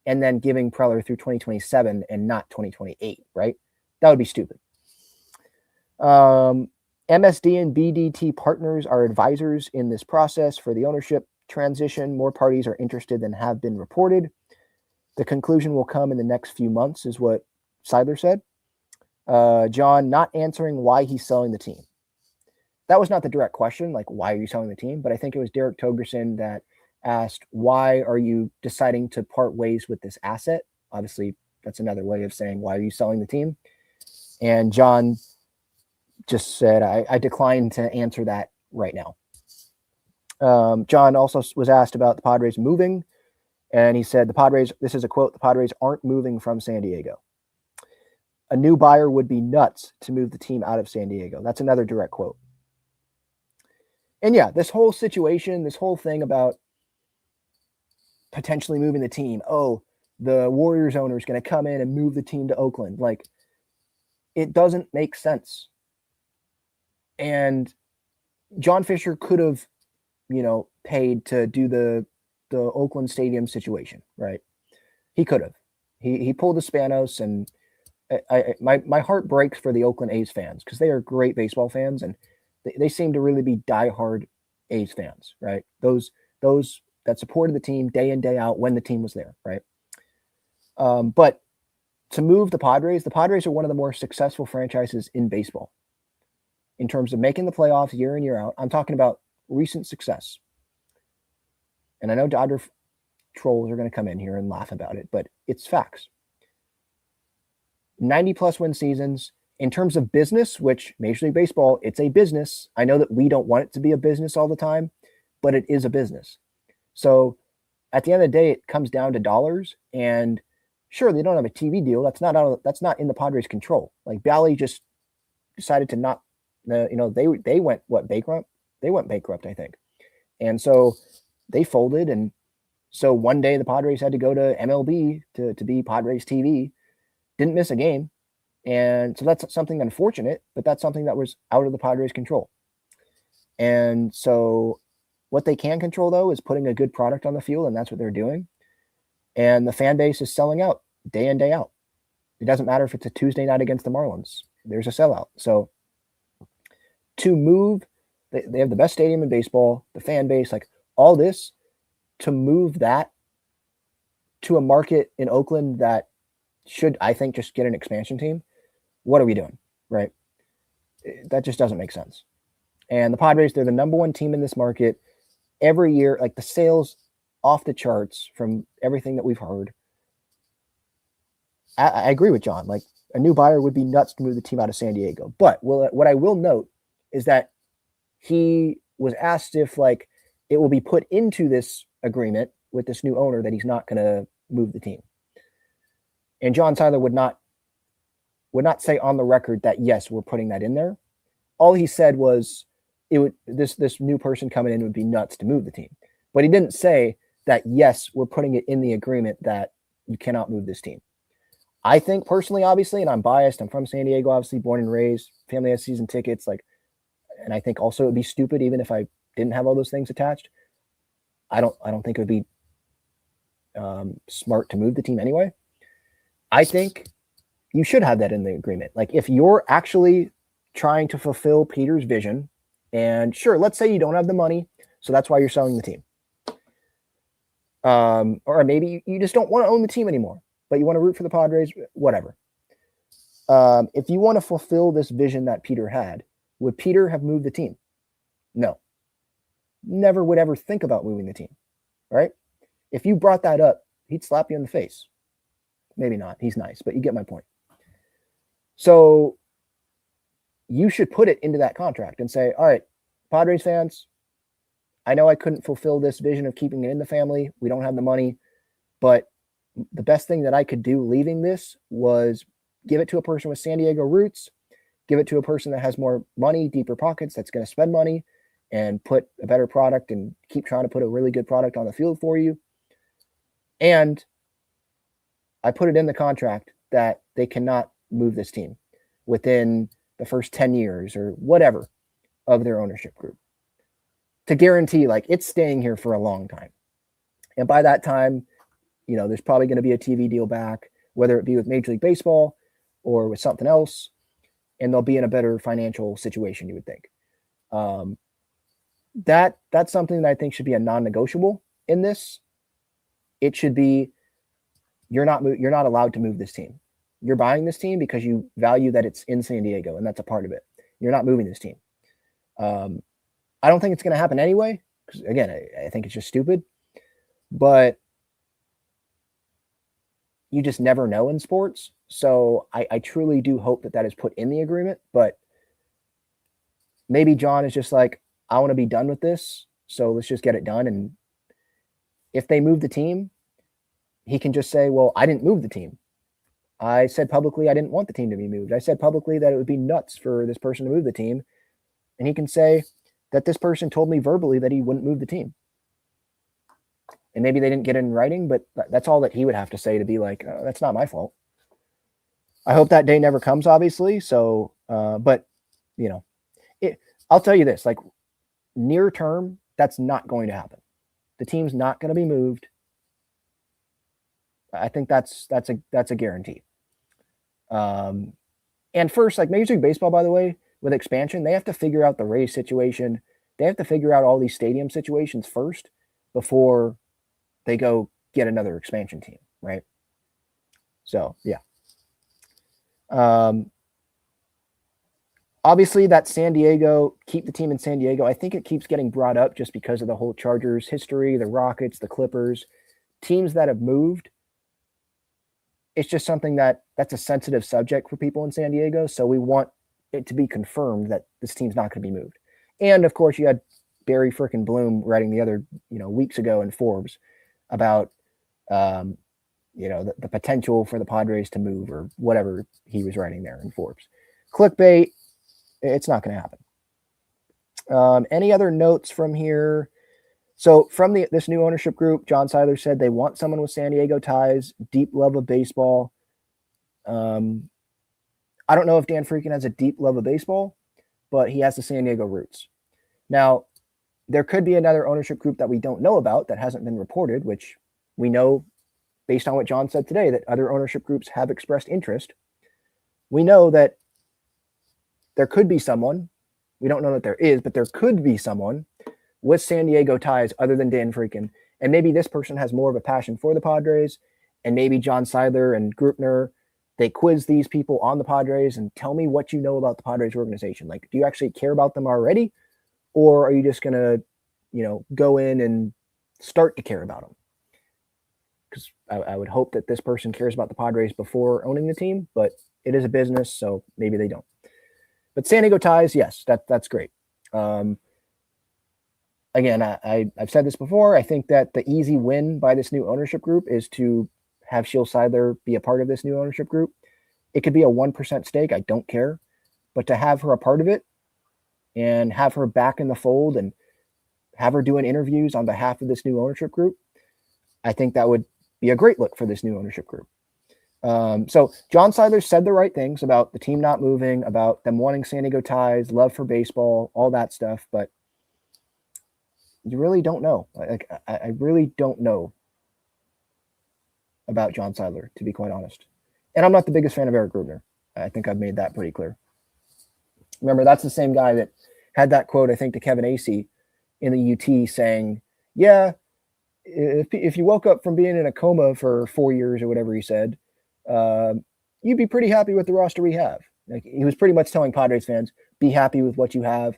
A: and then giving Preller through 2027 and not 2028, right? That would be stupid. MSD and BDT partners are advisors in this process for the ownership transition. More parties are interested than have been reported. The conclusion will come in the next few months, is what Seidler said. John not answering why he's selling the team. That was not the direct question, like, why are you selling the team? But I think it was Derek Togerson that asked, why are you deciding to part ways with this asset? Obviously, that's another way of saying, why are you selling the team? And John just said, I decline to answer that right now. John also was asked about the Padres moving, and he said, this is a quote, the Padres aren't moving from San Diego. A new buyer would be nuts to move the team out of San Diego. That's another direct quote. And yeah, this whole situation, this whole thing about potentially moving the team. Oh, the Warriors owner is going to come in and move the team to Oakland. Like, it doesn't make sense. And John Fisher could have, paid to do the Oakland Stadium situation, right? He could have. He pulled the Spanos, and my heart breaks for the Oakland A's fans because they are great baseball fans, and they seem to really be diehard A's fans, right? Those that supported the team day in, day out when the team was there, right? But to move the Padres are one of the more successful franchises in baseball in terms of making the playoffs year in, year out. I'm talking about recent success. And I know Dodger trolls are going to come in here and laugh about it, but it's facts. 90-plus win seasons, in terms of business, which Major League Baseball, it's a business. I know that we don't want it to be a business all the time, but it is a business. So at the end of the day, it comes down to dollars. And sure, they don't have a TV deal. That's not in the Padres' control. Like Bally just decided to not, they went bankrupt. They went bankrupt, I think, and so they folded. And so one day the Padres had to go to MLB to be Padres TV. Didn't miss a game. And so that's something unfortunate, but that's something that was out of the Padres' control. And so what they can control, though, is putting a good product on the field, and that's what they're doing. And the fan base is selling out day in, day out. It doesn't matter if it's a Tuesday night against the Marlins. There's a sellout. So to move, they have the best stadium in baseball, the fan base, like all this, to move that to a market in Oakland that should, I think, just get an expansion team. What are we doing, right? That just doesn't make sense. And the Padres, they're the number one team in this market every year. Like the sales off the charts from everything that we've heard. I agree with John. Like a new buyer would be nuts to move the team out of San Diego. But what I will note is that he was asked if like it will be put into this agreement with this new owner that he's not going to move the team. And John Seidler would not say on the record that, yes, we're putting that in there. All he said was this new person coming in would be nuts to move the team. But he didn't say that, yes, we're putting it in the agreement that you cannot move this team. I think personally, obviously, and I'm biased, I'm from San Diego, obviously, born and raised, family has season tickets, and I think also it would be stupid even if I didn't have all those things attached. I don't think it would be smart to move the team anyway. I think you should have that in the agreement. Like if you're actually trying to fulfill Peter's vision, and sure, let's say you don't have the money, so that's why you're selling the team. Or maybe you just don't want to own the team anymore, but you want to root for the Padres, whatever. If you want to fulfill this vision that Peter had, would Peter have moved the team? No. Never would ever think about moving the team, right? If you brought that up, he'd slap you in the face. Maybe not. He's nice, but you get my point. So you should put it into that contract and say, all right, Padres fans, I know I couldn't fulfill this vision of keeping it in the family. We don't have the money, but the best thing that I could do leaving this was give it to a person with San Diego roots, give it to a person that has more money, deeper pockets, that's going to spend money and put a better product and keep trying to put a really good product on the field for you. And I put it in the contract that they cannot move this team within the first 10 years or whatever of their ownership group to guarantee like it's staying here for a long time. And by that time, there's probably going to be a TV deal back, whether it be with Major League Baseball or with something else, and they'll be in a better financial situation, you would think. That's something that I think should be a non-negotiable in this. It should be you're not allowed to move this team. You're buying this team because you value that it's in San Diego, and that's a part of it. You're not moving this team. I don't think it's going to happen anyway, because again, I think it's just stupid. But you just never know in sports. So I truly do hope that is put in the agreement. But maybe John is just like, I want to be done with this, so let's just get it done. And if they move the team, he can just say, well, I didn't move the team. I said publicly I didn't want the team to be moved. I said publicly that it would be nuts for this person to move the team. And he can say that this person told me verbally that he wouldn't move the team. And maybe they didn't get it in writing, but that's all that he would have to say to be like, oh, that's not my fault. I hope that day never comes, obviously. So, but I'll tell you this, like near term, that's not going to happen. The team's not going to be moved. I think that's a guarantee. And first, like Major League Baseball, by the way, with expansion, they have to figure out the Rays situation. They have to figure out all these stadium situations first before they go get another expansion team, right? So, yeah. Obviously, that San Diego, keep the team in San Diego. I think it keeps getting brought up just because of the whole Chargers history, the Rockets, the Clippers, teams that have moved. it's just something that's a sensitive subject for people in San Diego. So we want it to be confirmed that this team's not going to be moved. And of course, you had Barry frickin' Bloom writing the other, weeks ago in Forbes about, the potential for the Padres to move or whatever he was writing there in Forbes. Clickbait, it's not going to happen. Any other notes from here? So from this new ownership group, John Seidler said they want someone with San Diego ties, deep love of baseball. I don't know if Dan Freakin has a deep love of baseball, but he has the San Diego roots. Now, there could be another ownership group that we don't know about that hasn't been reported, which we know based on what John said today, that other ownership groups have expressed interest. We know that there could be someone, we don't know that there is, but there could be someone with San Diego ties other than Dan Freakin. And maybe this person has more of a passion for the Padres, and maybe John Seidler and Grupner, they quiz these people on the Padres and tell me what you know about the Padres organization. Like, do you actually care about them already? Or are you just going to, go in and start to care about them? Because I would hope that this person cares about the Padres before owning the team, but it is a business, so maybe they don't. But San Diego ties, yes, that's great. Again, I've said this before. I think that the easy win by this new ownership group is to have Sheil Seidler be a part of this new ownership group. It could be a 1% stake. I don't care. But to have her a part of it and have her back in the fold and have her doing interviews on behalf of this new ownership group, I think that would be a great look for this new ownership group. So John Seidler said the right things about the team not moving, about them wanting San Diego ties, love for baseball, all that stuff. But you really don't know. Like, I really don't know about John Seidler, to be quite honest. And I'm not the biggest fan of Eric Grubner. I think I've made that pretty clear. Remember, that's the same guy that had that quote, I think, to Kevin Acee in the UT saying, yeah, if you woke up from being in a coma for 4 years or whatever he said, you'd be pretty happy with the roster we have. Like, he was pretty much telling Padres fans, be happy with what you have,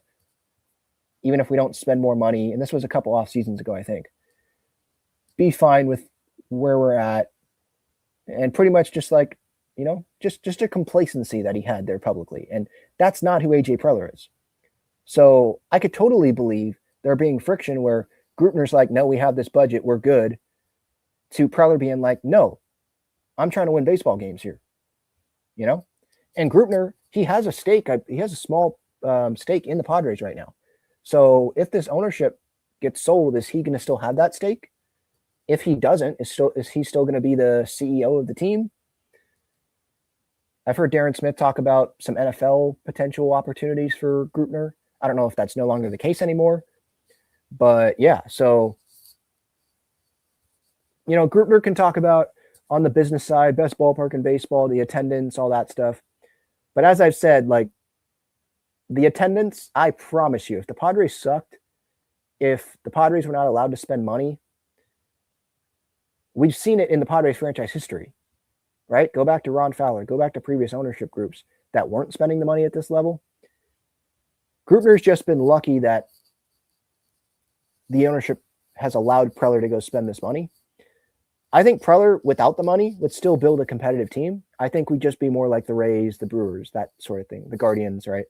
A: even if we don't spend more money. And this was a couple off seasons ago, I think. Be fine with where we're at. And pretty much just like, just a complacency that he had there publicly. And that's not who AJ Preller is. So I could totally believe there being friction where Grupner's like, no, we have this budget, we're good, to Preller being like, no, I'm trying to win baseball games here. And Grupner, he has a stake. He has a small stake in the Padres right now. So if this ownership gets sold, is he going to still have that stake? If he doesn't, is he still going to be the CEO of the team? I've heard Darren Smith talk about some NFL potential opportunities for Grupner. I don't know if that's no longer the case anymore. But yeah, so, Grupner can talk about on the business side, best ballpark in baseball, the attendance, all that stuff. But as I've said, like, the attendance, I promise you, if the Padres sucked, if the Padres were not allowed to spend money, we've seen it in the Padres franchise history, right? Go back to Ron Fowler, go back to previous ownership groups that weren't spending the money at this level. Grupner's just been lucky that the ownership has allowed Preller to go spend this money. I think Preller, without the money, would still build a competitive team. I think we'd just be more like the Rays, the Brewers, that sort of thing, the Guardians, right?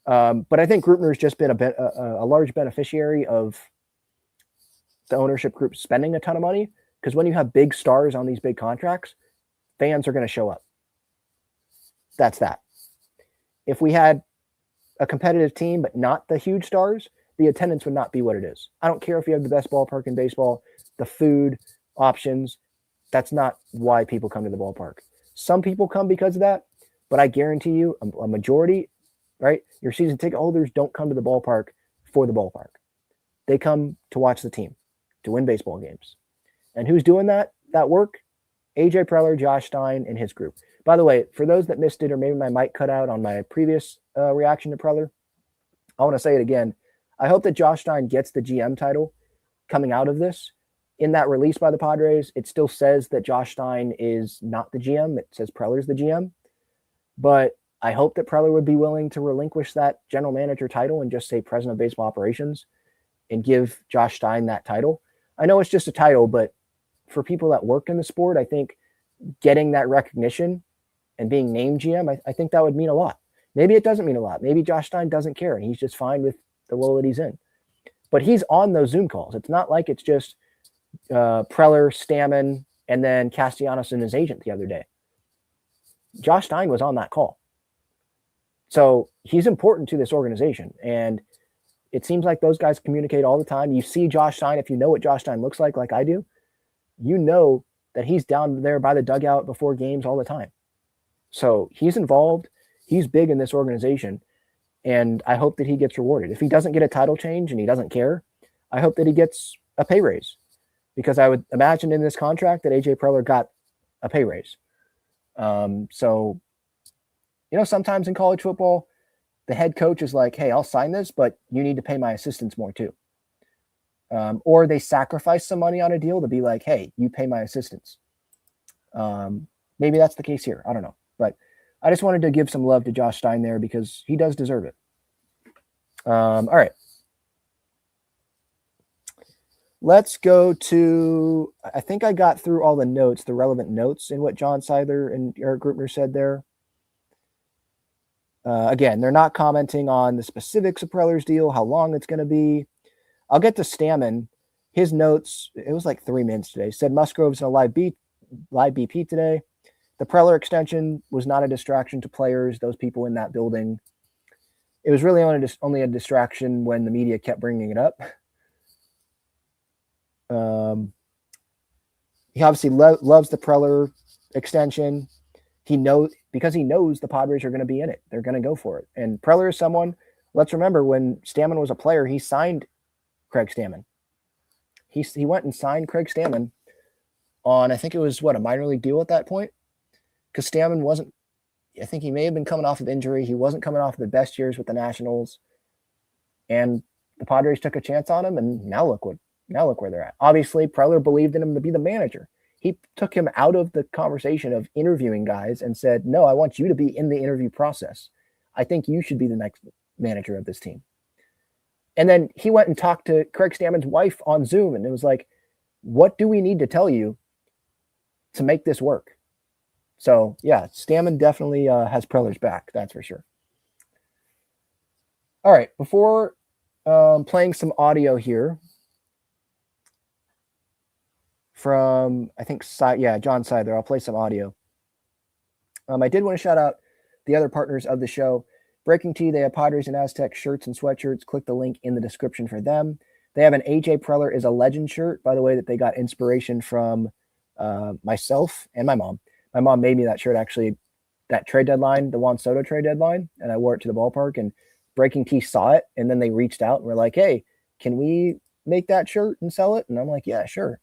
A: But I think Grupner's just been a large beneficiary of the ownership group spending a ton of money, because when you have big stars on these big contracts, fans are going to show up. That's that. If we had a competitive team but not the huge stars, the attendance would not be what it is. I don't care if you have the best ballpark in baseball, the food options. That's not why people come to the ballpark. Some people come because of that, but I guarantee you a majority, right? Your season ticket holders don't come to the ballpark for the ballpark. They come to watch the team, to win baseball games. And who's doing that work? AJ Preller, Josh Stein, and his group. By the way, for those that missed it, or maybe my mic cut out on my previous reaction to Preller, I want to say it again. I hope that Josh Stein gets the GM title coming out of this. In that release by the Padres, it still says that Josh Stein is not the GM. It says Preller's the GM. But I hope that Preller would be willing to relinquish that general manager title and just say president of baseball operations and give Josh Stein that title. I know it's just a title, but for people that work in the sport, I think getting that recognition and being named GM, I think that would mean a lot. Maybe it doesn't mean a lot. Maybe Josh Stein doesn't care and he's just fine with the role that he's in. But he's on those Zoom calls. It's not like it's just Preller, Stammen, and then Castellanos and his agent the other day. Josh Stein was on that call. So he's important to this organization. And it seems like those guys communicate all the time. You see Josh Stein, if you know what Josh Stein looks like I do, you know that he's down there by the dugout before games all the time. So he's involved. He's big in this organization. And I hope that he gets rewarded. If he doesn't get a title change and he doesn't care, I hope that he gets a pay raise. Because I would imagine in this contract that AJ Preller got a pay raise. So, sometimes in college football, the head coach is like, hey, I'll sign this, but you need to pay my assistants more too. Or they sacrifice some money on a deal to be like, hey, you pay my assistants. Maybe that's the case here. I don't know. But I just wanted to give some love to Josh Stein there because he does deserve it. All right. Let's go to, I think I got through all the notes, the relevant notes in what John Seidler and Eric Grupner said there. Again, they're not commenting on the specifics of Preller's deal, how long it's going to be. I'll get to Stammen. His notes, it was like 3 minutes today, said Musgrove's in a live BP today. The Preller extension was not a distraction to players, those people in that building. It was really only a distraction when the media kept bringing it up. He obviously loves the Preller extension. Because he knows the Padres are going to be in it. They're going to go for it. And Preller is someone, let's remember, when Stammen was a player, he signed Craig Stammen. He went and signed Craig Stammen on, I think it was, a minor league deal at that point? Because Stammen wasn't, I think he may have been coming off of injury. He wasn't coming off of the best years with the Nationals. And the Padres took a chance on him, and now look where they're at. Obviously, Preller believed in him to be the manager. He took him out of the conversation of interviewing guys and said, no, I want you to be in the interview process. I think you should be the next manager of this team. And then he went and talked to Craig Stammen's wife on Zoom, and it was like, what do we need to tell you to make this work? So, yeah, Stammen definitely has Preller's back, that's for sure. All right, before playing some audio here, from, I think, John Seidler. I'll play some audio. I did want to shout out the other partners of the show. Breaking Tea, they have Padres and Aztecs shirts and sweatshirts. Click the link in the description for them. They have an AJ Preller is a Legend shirt, by the way, that they got inspiration from myself and my mom. My mom made me that shirt, actually, that trade deadline, the Juan Soto trade deadline, and I wore it to the ballpark, and Breaking Tea saw it, and then they reached out and were like, hey, can we make that shirt and sell it? And I'm like, yeah, sure.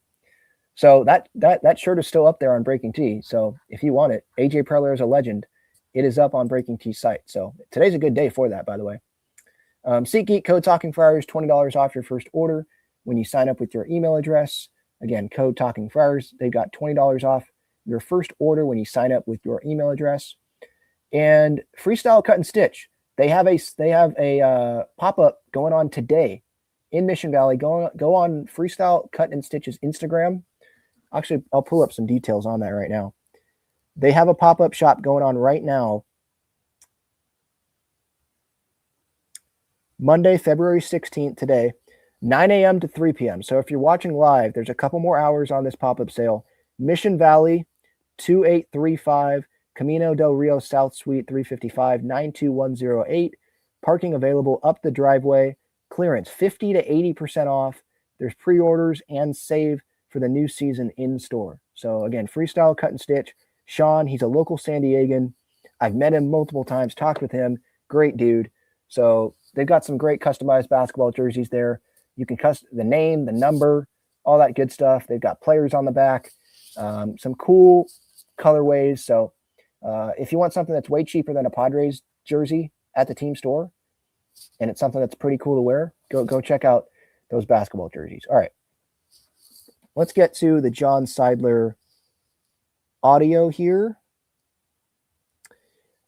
A: So that shirt is still up there on Breaking Tea. So if you want it, AJ Preller is a Legend. It is up on Breaking Tea's site. So today's a good day for that, by the way. SeatGeek, code Talking Friars, $20 off your first order when you sign up with your email address. Again, code Talking Friars. They've got $20 off your first order when you sign up with your email address. And Freestyle Cut and Stitch. They have a pop-up going on today in Mission Valley. Go on Freestyle Cut and Stitch's Instagram. Actually, I'll pull up some details on that right now. They have a pop-up shop going on right now. Monday, February 16th today, 9 a.m. to 3 p.m. So if you're watching live, there's a couple more hours on this pop-up sale. Mission Valley, 2835, Camino del Rio South Suite 355, 92108. Parking available up the driveway. Clearance 50 to 80% off. There's pre-orders and save for the new season in store. So again, Freestyle Cut and Stitch. Sean, he's a local San Diegan. I've met him multiple times, talked with him. Great dude. So they've got some great customized basketball jerseys there. You can custom the name, the number, all that good stuff. They've got players on the back, some cool colorways. So if you want something that's way cheaper than a Padres jersey at the team store, and it's something that's pretty cool to wear, go check out those basketball jerseys. All right. Let's get to the John Seidler audio here.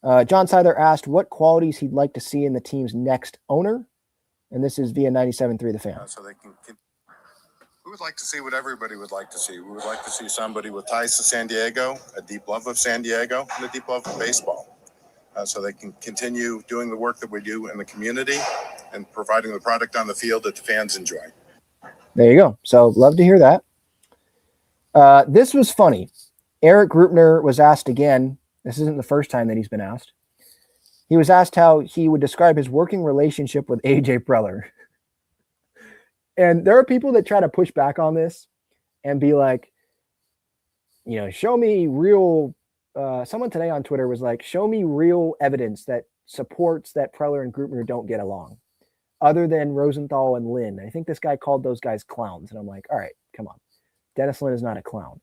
A: John Seidler asked what qualities he'd like to see in the team's next owner. And this is via 97.3 The Fan.
C: So they can. would like to see what everybody would like to see. We would like to see somebody with ties to San Diego, a deep love of San Diego, and a deep love of baseball. So they can continue doing the work that we do in the community and providing the product on the field that the fans enjoy.
A: There you go. So love to hear that. This was funny. Eric Grupner was asked again. This isn't the first time that he's been asked. He was asked how he would describe his working relationship with AJ Preller. And there are people that try to push back on this and be like, show me real. Someone today on Twitter was like, show me real evidence that supports that Preller and Grupner don't get along, other than Rosenthal and Lynn. I think this guy called those guys clowns. And I'm like, all right, come on. Dennis Lynn is not a clown.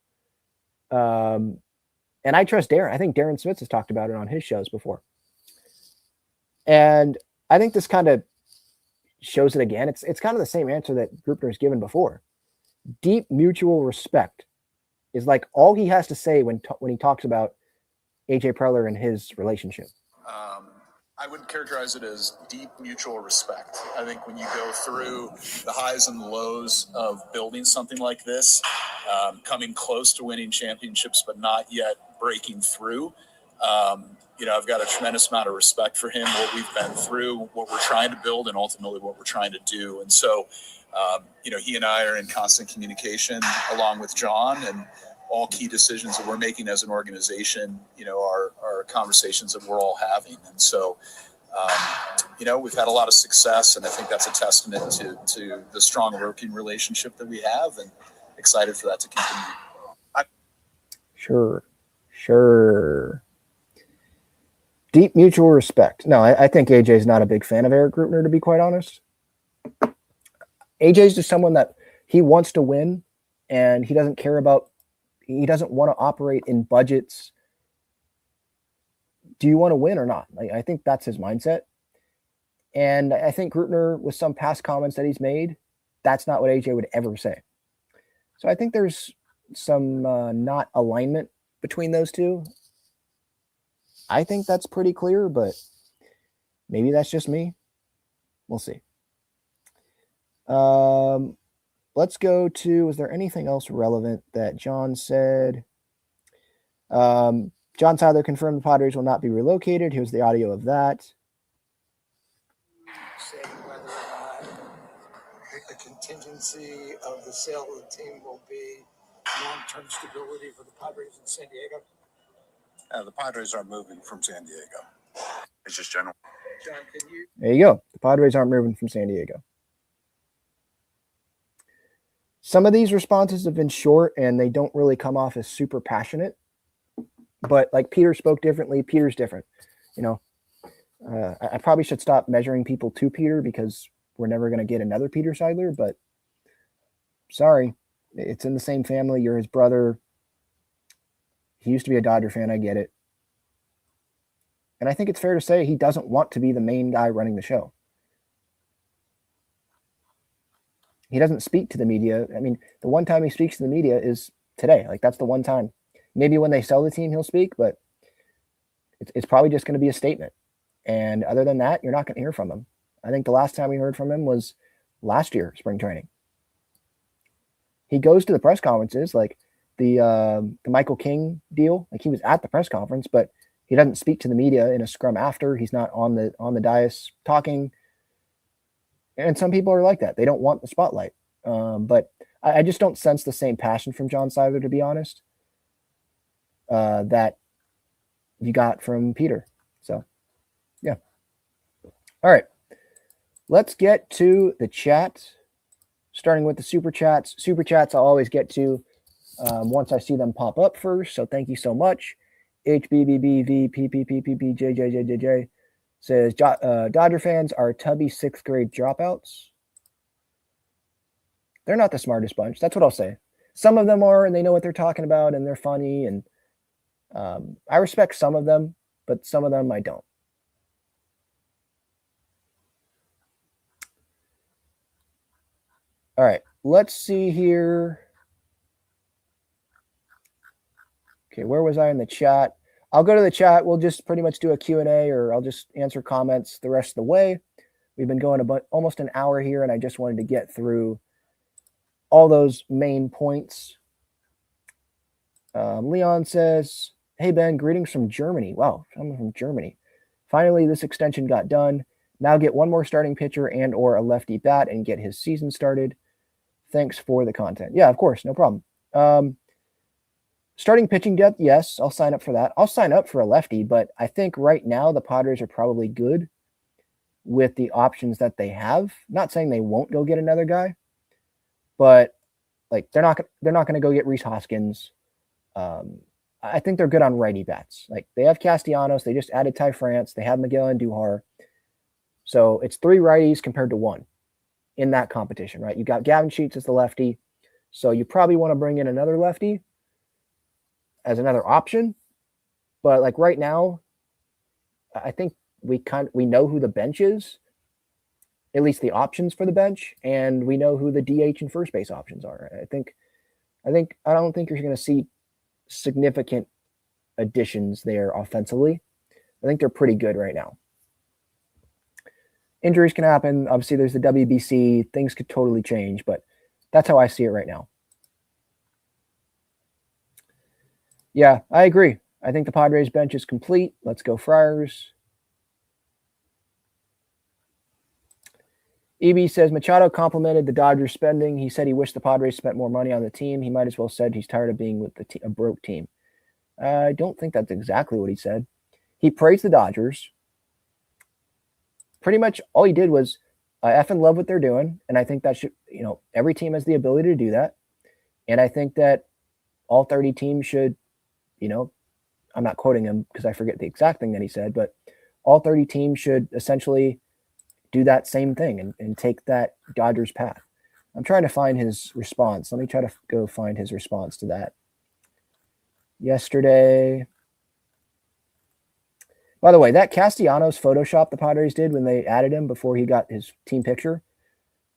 A: And I trust Darren. I think Darren Smith has talked about it on his shows before. And I think this kind of shows it again. It's kind of the same answer that Grupner's given before. Deep mutual respect is like all he has to say when he talks about AJ Preller and his relationship.
D: I would characterize it as deep mutual respect. I think when you go through the highs and the lows of building something like this, coming close to winning championships, but not yet breaking through, I've got a tremendous amount of respect for him, what we've been through, what we're trying to build, and ultimately what we're trying to do. And so, he and I are in constant communication along with John, and all key decisions that we're making as an organization, are conversations that we're all having. And so, we've had a lot of success, and I think that's a testament to the strong working relationship that we have, and excited for that to continue.
A: Sure. Deep mutual respect. No, I think AJ's not a big fan of Eric Grupner, to be quite honest. AJ's just someone that he wants to win, and he doesn't want to operate in budgets. Do you want to win or not? I think that's his mindset. And I think Grupner, with some past comments that he's made, that's not what AJ would ever say. So I think there's some not alignment between those two. I think that's pretty clear, but maybe that's just me. We'll see. Let's go to, is there anything else relevant that John said? John Seidler confirmed the Padres will not be relocated. Here's the audio of that.
E: Say whether or not the contingency of the sale of the team will be long-term stability for the Padres in San Diego.
C: The Padres aren't moving from San Diego. It's just general.
E: John, can you?
A: There you go. The Padres aren't moving from San Diego. Some of these responses have been short and they don't really come off as super passionate. But like Peter spoke differently. Peter's different. I probably should stop measuring people to Peter because we're never going to get another Peter Seidler. But sorry, it's in the same family. You're his brother. He used to be a Dodger fan. I get it. And I think it's fair to say he doesn't want to be the main guy running the show. He doesn't speak to the media. I mean, the one time he speaks to the media is today. Like, that's the one time. Maybe when they sell the team, he'll speak, but it's probably just going to be a statement. And other than that, you're not going to hear from him. I think the last time we heard from him was last year, spring training. He goes to the press conferences, like the Michael King deal. Like, he was at the press conference, but he doesn't speak to the media in a scrum after. He's not on the dais talking. And some people are like that. They don't want the spotlight. But I just don't sense the same passion from John Seidler, to be honest, that you got from Peter. So, yeah. All right. Let's get to the chat, starting with the super chats. Super chats I'll always get to once I see them pop up first. So thank you so much. HBBBVPPPPJJJJ says Dodger fans are tubby 6th grade dropouts. They're not the smartest bunch. That's what I'll say. Some of them are, and they know what they're talking about, and they're funny. And I respect some of them, but some of them I don't. All right, let's see here. Okay, where was I in the chat? I'll go to the chat. We'll just pretty much do a Q&A, or I'll just answer comments the rest of the way. We've been going almost an hour here, and I just wanted to get through all those main points. Leon says, "Hey Ben, greetings from Germany." Wow, I'm from Germany. Finally, this extension got done. Now get one more starting pitcher and or a lefty bat and get his season started. Thanks for the content. Yeah, of course, no problem. Starting pitching depth, yes, I'll sign up for that. I'll sign up for a lefty, but I think right now the Padres are probably good with the options that they have. Not saying they won't go get another guy, but like they're not going to go get Rhys Hoskins. I think they're good on righty bats. Like they have Castellanos, they just added Ty France, they have Miguel Andujar. So it's 3 righties compared to 1 in that competition, right? You got Gavin Sheets as the lefty, so you probably want to bring in another lefty as another option. But like right now, I think we know who the bench is, at least the options for the bench, and we know who the DH and first base options are. I don't think you're going to see significant additions there offensively. I think they're pretty good right now. Injuries can happen. Obviously, there's the WBC. Things could totally change, but that's how I see it right now. Yeah, I agree. I think the Padres bench is complete. Let's go Friars. EB says Machado complimented the Dodgers spending. He said he wished the Padres spent more money on the team. He might as well said he's tired of being with a broke team. I don't think that's exactly what he said. He praised the Dodgers. Pretty much all he did was I effing love what they're doing, and I think that should, every team has the ability to do that. And I think that all 30 teams should, I'm not quoting him because I forget the exact thing that he said, but all 30 teams should essentially do that same thing and take that Dodgers path. I'm trying to find his response. Let me try to go find his response to that. Yesterday. By the way, that Castellanos Photoshop the Padres did when they added him before he got his team picture,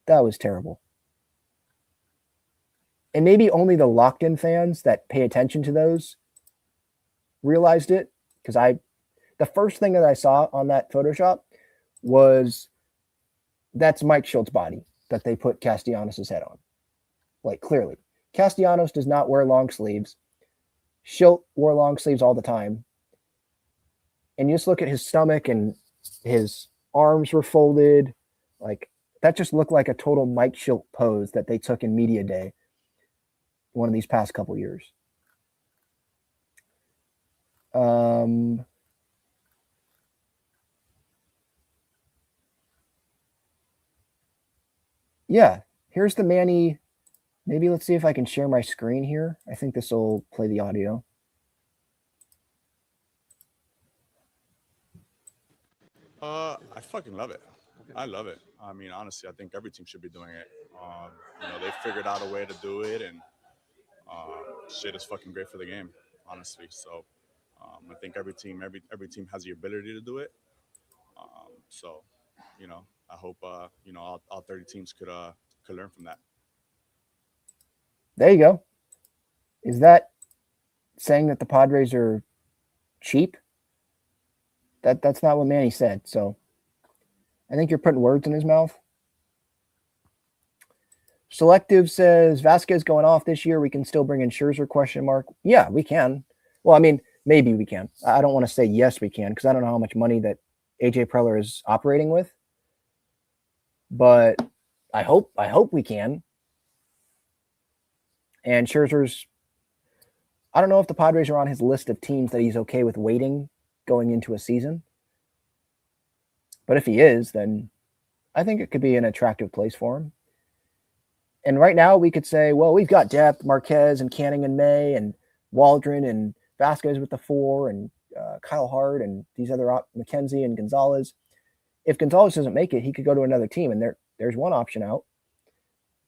A: that was terrible. And maybe only the locked-in fans that pay attention to those realized it, because the first thing that I saw on that Photoshop was that's Mike Schultz's body that they put Castellanos' head on. Like, clearly. Castellanos does not wear long sleeves. Schilt wore long sleeves all the time. And you just look at his stomach and his arms were folded. Like, that just looked like a total Mike Schilt pose that they took in Media Day one of these past couple years. Yeah, here's the Manny. Maybe let's see if I can share my screen here. I think this will play the audio.
C: I fucking love it. I love it. I mean, honestly, I think every team should be doing it. They figured out a way to do it, and shit is fucking great for the game, honestly. So I think every team has the ability to do it. I hope all 30 teams could learn from that.
A: There you go. Is that saying that the Padres are cheap? That's not what Manny said. So I think you're putting words in his mouth. Selective says Vasquez going off this year. We can still bring in Scherzer ? Yeah, we can. Well, I mean, maybe we can. I don't want to say yes we can because I don't know how much money that AJ Preller is operating with. But I hope we can. And Scherzer's, I don't know if the Padres are on his list of teams that he's okay with waiting going into a season. But if he is, then I think it could be an attractive place for him. And right now we could say, well, we've got depth, Marquez and Canning and May and Waldron and Vasquez with the 4 and Kyle Hart and these other McKenzie and Gonzalez. If Gonzalez doesn't make it, he could go to another team. And there's one option out.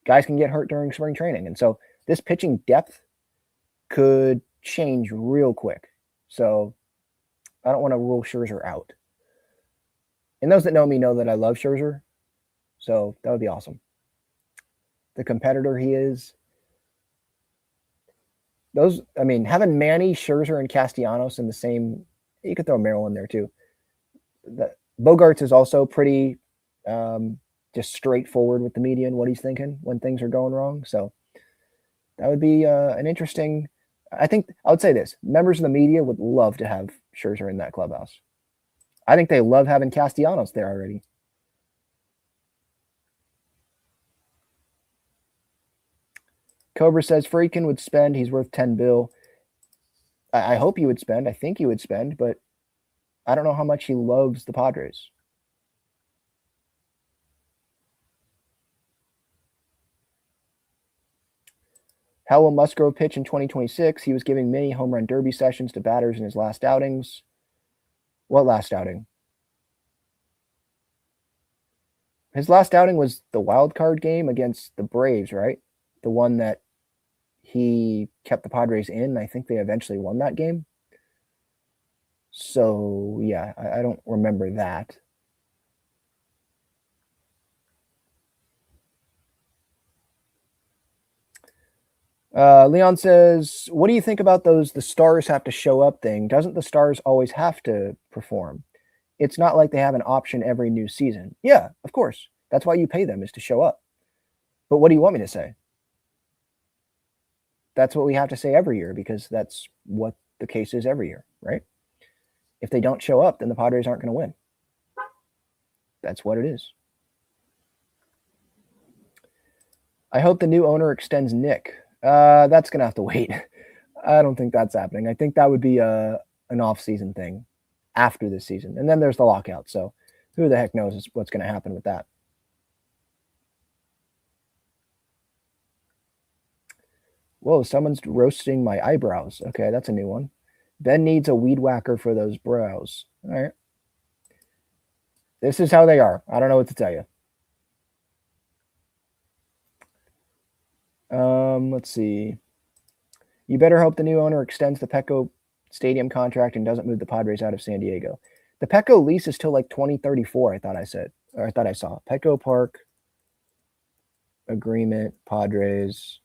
A: Guys can get hurt during spring training. And so this pitching depth could change real quick. So I don't want to rule Scherzer out. And those that know me know that I love Scherzer. So that would be awesome. The competitor he is. Having Manny, Scherzer, and Castellanos in the same, you could throw Merrill in there too. Bogarts is also pretty just straightforward with the media and what he's thinking when things are going wrong. So that would be an interesting. I think I would say this: members of the media would love to have Scherzer in that clubhouse. I think they love having Castellanos there already. Cobra says Friedkin would spend. He's worth $10 billion. I hope he would spend. I think he would spend, but I don't know how much he loves the Padres. How will Musgrove pitch in 2026? He was giving mini home run derby sessions to batters in his last outings. What last outing? His last outing was the wild card game against the Braves, right? The one that he kept the Padres in. I think they eventually won that game. So, yeah, I don't remember that. Leon says, what do you think about the stars have to show up thing? Doesn't the stars always have to perform? It's not like they have an option every new season. Yeah, of course. That's why you pay them, is to show up. But what do you want me to say? That's what we have to say every year, because that's what the case is every year, right? If they don't show up, then the Padres aren't going to win. That's what it is. I hope the new owner extends Nick. That's going to have to wait. I don't think that's happening. I think that would be an off-season thing after this season. And then there's the lockout. So who the heck knows what's going to happen with that. Whoa, someone's roasting my eyebrows. Okay, that's a new one. Ben needs a weed whacker for those brows. All right. This is how they are. I don't know what to tell you. Let's see. You better hope the new owner extends the Petco Stadium contract and doesn't move the Padres out of San Diego. The Petco lease is till like 2034, I thought I saw. Petco Park agreement, Padres.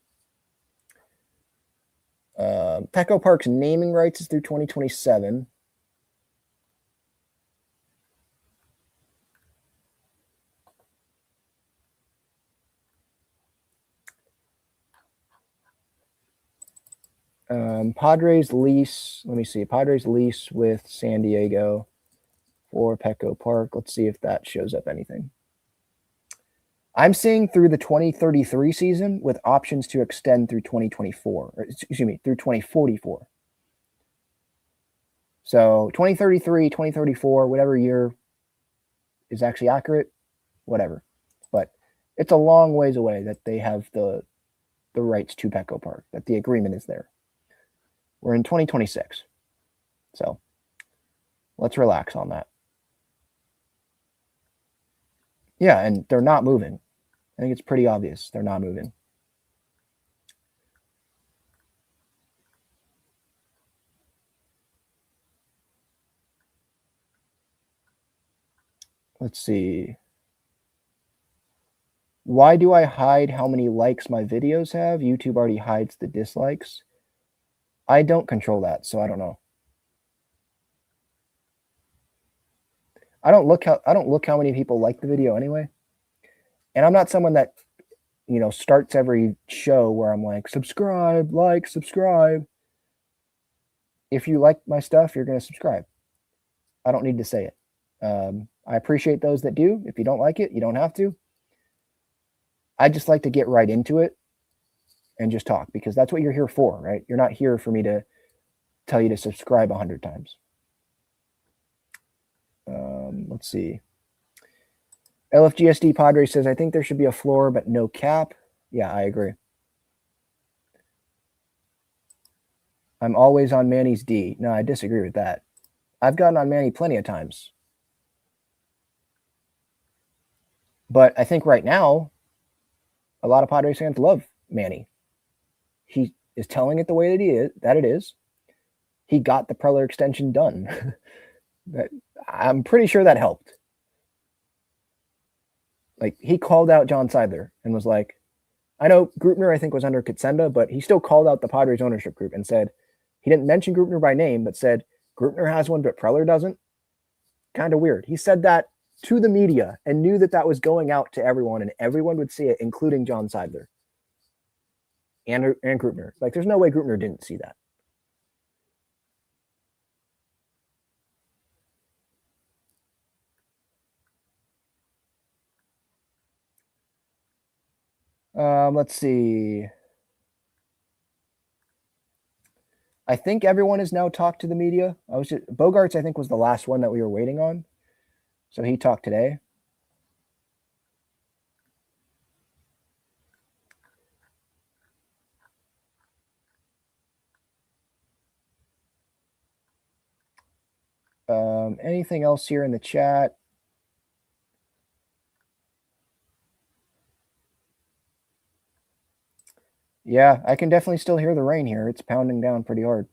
A: Petco Park's naming rights is through 2027. Padres lease, let me see, Padres lease with San Diego for Petco Park. Let's see if that shows up anything. I'm seeing through the 2033 season with options to extend through 2024, or excuse me, through 2044. So 2033, 2034, whatever year is actually accurate, whatever. But it's a long ways away that they have the rights to Petco Park, that the agreement is there. We're in 2026. So let's relax on that. Yeah, and they're not moving. I think it's pretty obvious they're not moving. Let's see. Why do I hide how many likes my videos have? YouTube already hides the dislikes. I don't control that, so I don't know. I don't look how many people like the video anyway. And I'm not someone that, starts every show where I'm like, subscribe, like, subscribe. If you like my stuff, you're going to subscribe. I don't need to say it. I appreciate those that do. If you don't like it, you don't have to. I just like to get right into it and just talk, because that's what you're here for, right? You're not here for me to tell you to subscribe 100 times. Let's see. LFGSD Padre says, I think there should be a floor, but no cap. Yeah, I agree. I'm always on Manny's D. No, I disagree with that. I've gotten on Manny plenty of times. But I think right now, a lot of Padres fans love Manny. He is telling it the way that it is. He got the Preller extension done. I'm pretty sure that helped. Like, he called out John Seidler and was like, I know Grupner, I think, was under Katsenda, but he still called out the Padres ownership group and said, he didn't mention Grupner by name, but said, Grupner has one, but Preller doesn't. Kind of weird. He said that to the media and knew that that was going out to everyone and everyone would see it, including John Seidler and Grubner. Like, there's no way Grubner didn't see that. Let's see. I think everyone has now talked to the media. Bogarts, I think, was the last one that we were waiting on. So he talked today. Anything else here in the chat? Yeah, I can definitely still hear the rain here. It's pounding down pretty hard.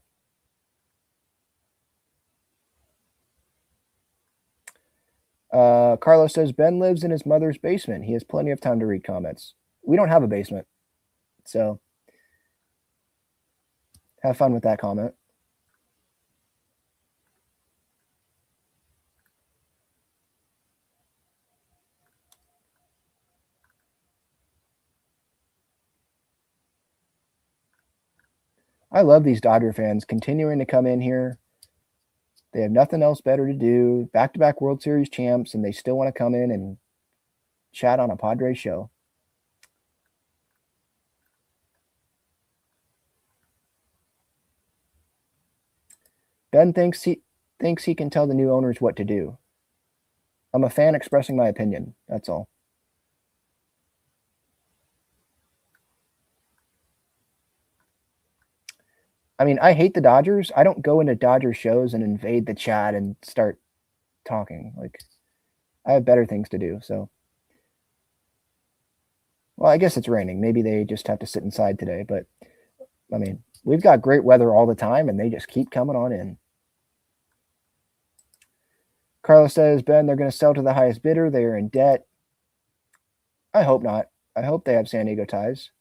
A: Carlos says, Ben lives in his mother's basement. He has plenty of time to read comments. We don't have a basement, so have fun with that comment. I love these Dodger fans continuing to come in here. They have nothing else better to do. Back-to-back World Series champs, and they still want to come in and chat on a Padres show. Ben thinks he can tell the new owners what to do. I'm a fan expressing my opinion. That's all. I mean, I hate the Dodgers. I don't go into Dodger shows and invade the chat and start talking. Like, I have better things to do. So, well, I guess it's raining. Maybe they just have to sit inside today. But, I mean, we've got great weather all the time, and they just keep coming on in. Carlos says, Ben, they're going to sell to the highest bidder. They are in debt. I hope not. I hope they have San Diego ties.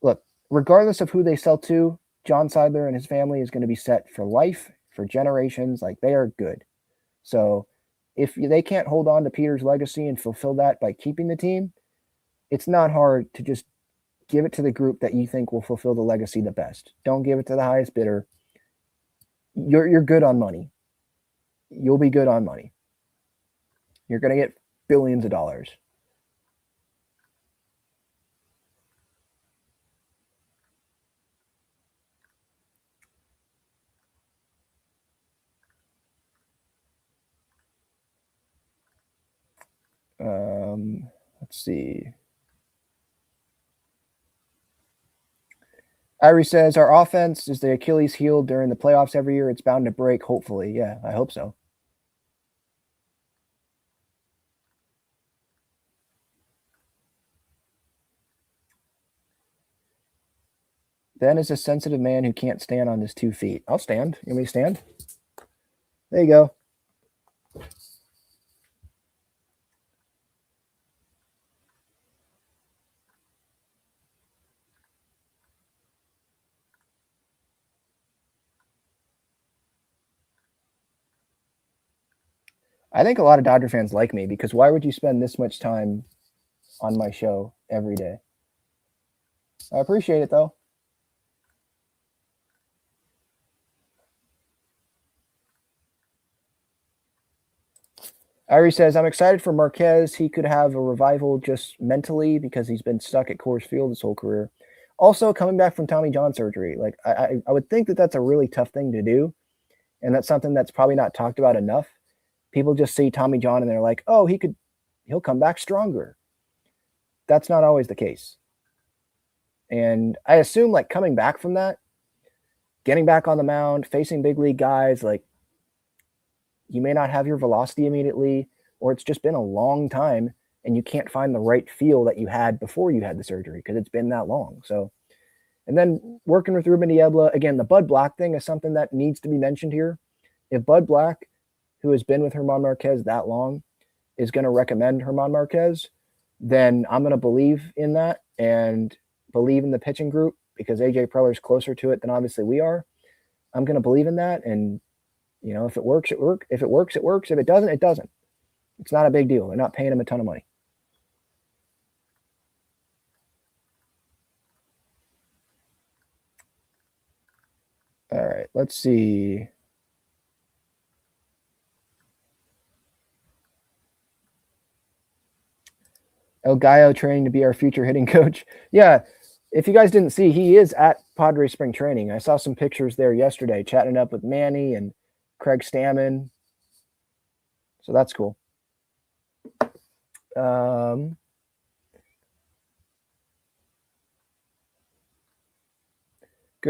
A: Look, regardless of who they sell to, John Seidler and his family is going to be set for life, for generations. Like, they are good. So if they can't hold on to Peter's legacy and fulfill that by keeping the team, it's not hard to just give it to the group that you think will fulfill the legacy the best. Don't give it to the highest bidder. You're good on money. You'll be good on money. You're going to get billions of dollars. Let's see. Irie says, our offense is the Achilles heel during the playoffs every year. It's bound to break, hopefully. Yeah, I hope so. Ben is a sensitive man who can't stand on his 2 feet. I'll stand. You want me to stand? There you go. I think a lot of Dodger fans like me because why would you spend this much time on my show every day? I appreciate it, though. Irie says, I'm excited for Marquez. He could have a revival just mentally because he's been stuck at Coors Field his whole career. Also, coming back from Tommy John surgery, like I would think that that's a really tough thing to do, and that's something that's probably not talked about enough. People just see Tommy John and they're like, oh, he'll come back stronger. That's not always the case. And I assume, like, coming back from that, getting back on the mound, facing big league guys, like, you may not have your velocity immediately, or it's just been a long time and you can't find the right feel that you had before you had the surgery because it's been that long. So, and then working with Ruben Niebla, again, the Bud Black thing is something that needs to be mentioned here. If Bud Black, who has been with German Marquez that long, is going to recommend German Marquez, then I'm going to believe in that and believe in the pitching group because AJ Preller is closer to it than obviously we are. I'm going to believe in that. And, you know, if it works, it works. If it works, it works. If it doesn't, it doesn't. It's not a big deal. They're not paying him a ton of money. All right, let's see. El Gallo training to be our future hitting coach. Yeah, if you guys didn't see, he is at Padres spring training. I saw some pictures there yesterday, chatting up with Manny and Craig Stammen. So that's cool. Good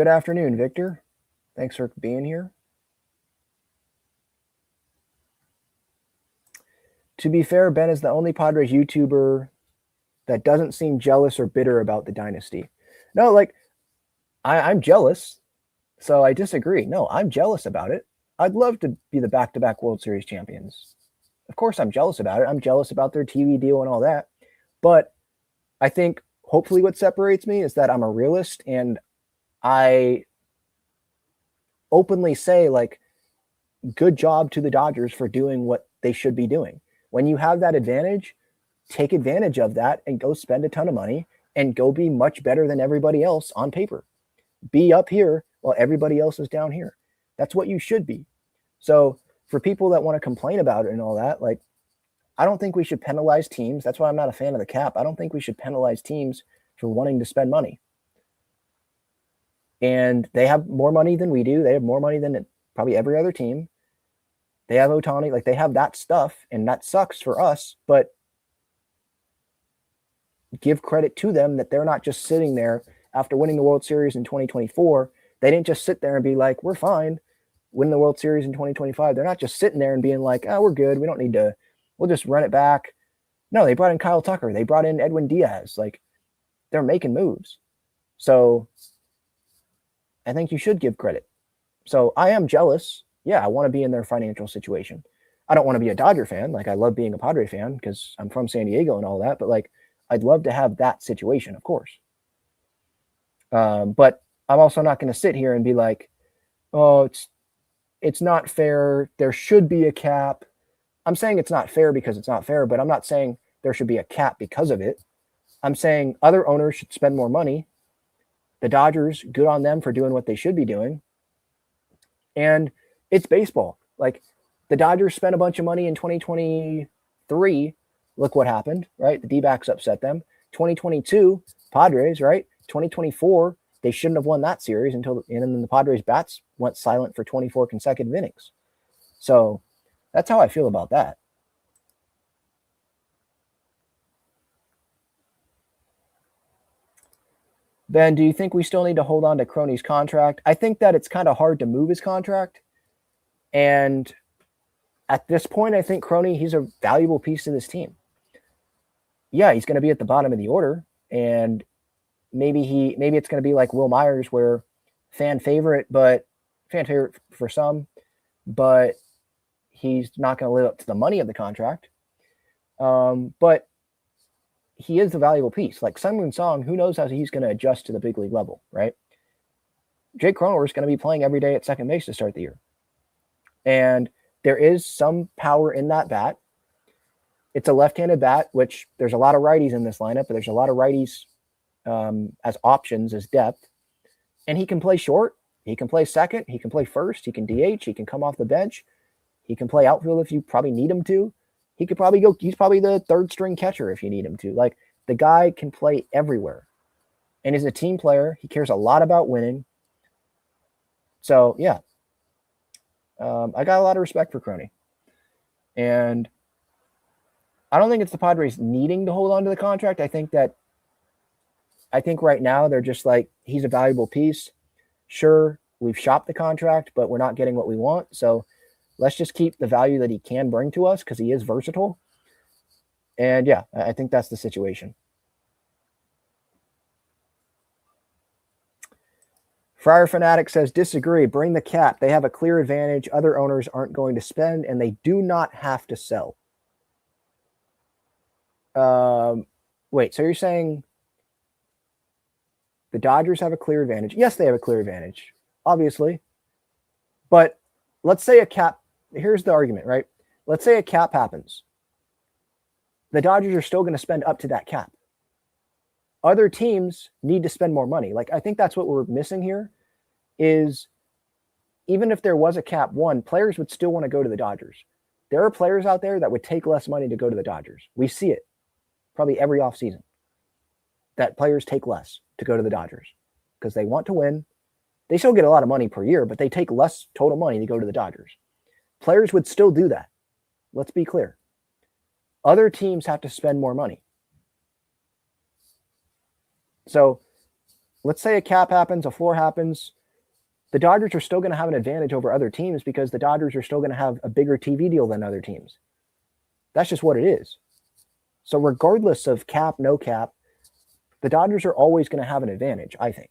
A: afternoon, Victor. Thanks for being here. To be fair, Ben is the only Padres YouTuber that doesn't seem jealous or bitter about the dynasty. No, like, I'm jealous, so I disagree. No, I'm jealous about it. I'd love to be the back-to-back World Series champions. Of course I'm jealous about it. I'm jealous about their TV deal and all that. But I think hopefully what separates me is that I'm a realist and I openly say, like, good job to the Dodgers for doing what they should be doing. When you have that advantage, take advantage of that and go spend a ton of money and go be much better than everybody else on paper. Be up here while everybody else is down here. That's what you should be. So for people that want to complain about it and all that, like, I don't think we should penalize teams. That's why I'm not a fan of the cap. I don't think we should penalize teams for wanting to spend money. And they have more money than we do. They have more money than probably every other team. They have Ohtani, like, they have that stuff, and that sucks for us, but give credit to them that they're not just sitting there after winning the World Series in 2024. They didn't just sit there and be like, we're fine, win the World Series in 2025. They're not just sitting there and being like, oh, we're good. We don't need to, we'll just run it back. No, they brought in Kyle Tucker. They brought in Edwin Diaz. Like, they're making moves. So I think you should give credit. So I am jealous. Yeah, I want to be in their financial situation. I don't want to be a Dodger fan. Like, I love being a Padre fan because I'm from San Diego and all that. But, like, I'd love to have that situation, of course. But I'm also not going to sit here and be like, oh, it's not fair. There should be a cap. I'm saying it's not fair because it's not fair, but I'm not saying there should be a cap because of it. I'm saying other owners should spend more money. The Dodgers, good on them for doing what they should be doing. And it's baseball. Like, the Dodgers spent a bunch of money in 2023. Look what happened, right? The D-backs upset them. 2022, Padres, right? 2024, they shouldn't have won that series and then the Padres bats went silent for 24 consecutive innings. So that's how I feel about that. Ben, do you think we still need to hold on to Crony's contract? I think that it's kind of hard to move his contract. And at this point, I think Crony, he's a valuable piece of this team. Yeah, he's going to be at the bottom of the order. And maybe it's going to be like Will Myers, where fan favorite for some, but he's not going to live up to the money of the contract. But he is a valuable piece. Like Sun-Moon Song, who knows how he's going to adjust to the big league level, right? Jake Cronenworth is going to be playing every day at second base to start the year. And there is some power in that bat. It's a left-handed bat, which there's a lot of righties in this lineup, but there's a lot of righties as options, as depth. And he can play short. He can play second. He can play first. He can DH. He can come off the bench. He can play outfield if you probably need him to. He could probably go. He's probably the third string catcher if you need him to. Like, the guy can play everywhere. And he's a team player. He cares a lot about winning. So, yeah. I got a lot of respect for Crony. And I don't think it's the Padres needing to hold on to the contract. I think right now they're just like, he's a valuable piece. Sure, we've shopped the contract, but we're not getting what we want. So let's just keep the value that he can bring to us because he is versatile. And yeah, I think that's the situation. Friar Fanatic says, disagree. Bring the cap. They have a clear advantage. Other owners aren't going to spend, and they do not have to sell. Wait, so you're saying the Dodgers have a clear advantage? Yes, they have a clear advantage, obviously. But let's say a cap. Here's the argument, right? Let's say a cap happens, the Dodgers are still going to spend up to that cap. Other teams need to spend more money. Like, I think that's what we're missing here is even if there was a cap, players would still want to go to the Dodgers. There are players out there that would take less money to go to the Dodgers. We see it probably every offseason that players take less to go to the Dodgers because they want to win. They still get a lot of money per year, but they take less total money to go to the Dodgers. Players would still do that. Let's be clear. Other teams have to spend more money. So let's say a cap happens, a floor happens. The Dodgers are still going to have an advantage over other teams because the Dodgers are still going to have a bigger TV deal than other teams. That's just what it is. So regardless of cap, no cap, the Dodgers are always going to have an advantage, I think.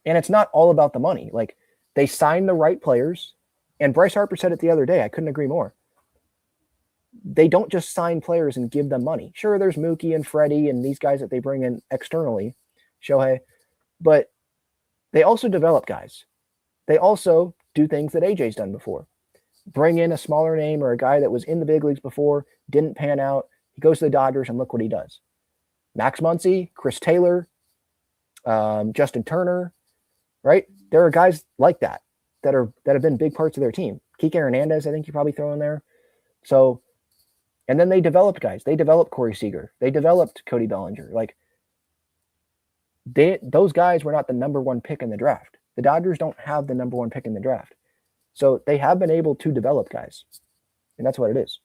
A: And it's not all about the money. Like, they sign the right players. And Bryce Harper said it the other day. I couldn't agree more. They don't just sign players and give them money. Sure, there's Mookie and Freddie and these guys that they bring in externally, Shohei, but they also develop guys. They also do things that AJ's done before. Bring in a smaller name or a guy that was in the big leagues before, didn't pan out. He goes to the Dodgers and look what he does. Max Muncy, Chris Taylor, Justin Turner, right? There are guys like that have been big parts of their team. Kike Hernandez, I think you probably throw in there. So, and then they developed guys. They developed Corey Seager. They developed Cody Bellinger. Like, those guys were not the number one pick in the draft. The Dodgers don't have the number one pick in the draft. So they have been able to develop guys. And that's what it is.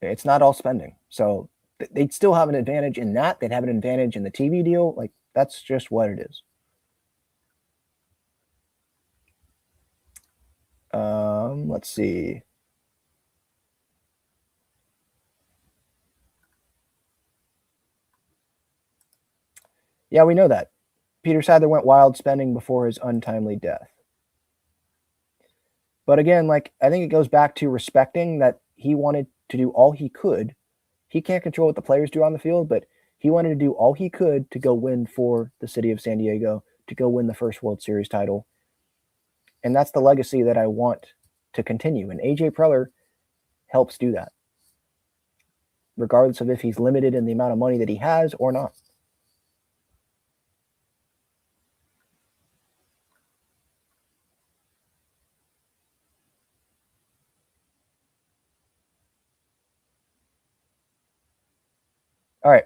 A: It's not all spending. So they'd still have an advantage in that. They'd have an advantage in the TV deal. Like, that's just what it is. Let's see. Yeah, we know that. Peter Seidler went wild spending before his untimely death. But again, like, I think it goes back to respecting that he wanted to do all he could. He can't control what the players do on the field, but he wanted to do all he could to go win for the city of San Diego, to go win the first World Series title. And that's the legacy that I want to continue. And AJ Preller helps do that, regardless of if he's limited in the amount of money that he has or not. All right.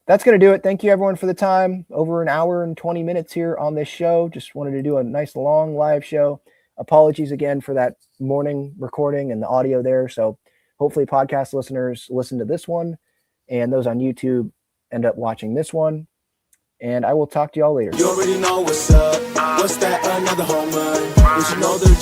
A: That's going to do it. Thank you, everyone, for the time. Over an hour and 20 minutes here on this show. Just wanted to do a nice long live show. Apologies again for that morning recording and the audio there. So hopefully podcast listeners listen to this one, and those on YouTube end up watching this one. And I will talk to y'all later.
F: You already know what's up. What's that? Another home run. But you know the job.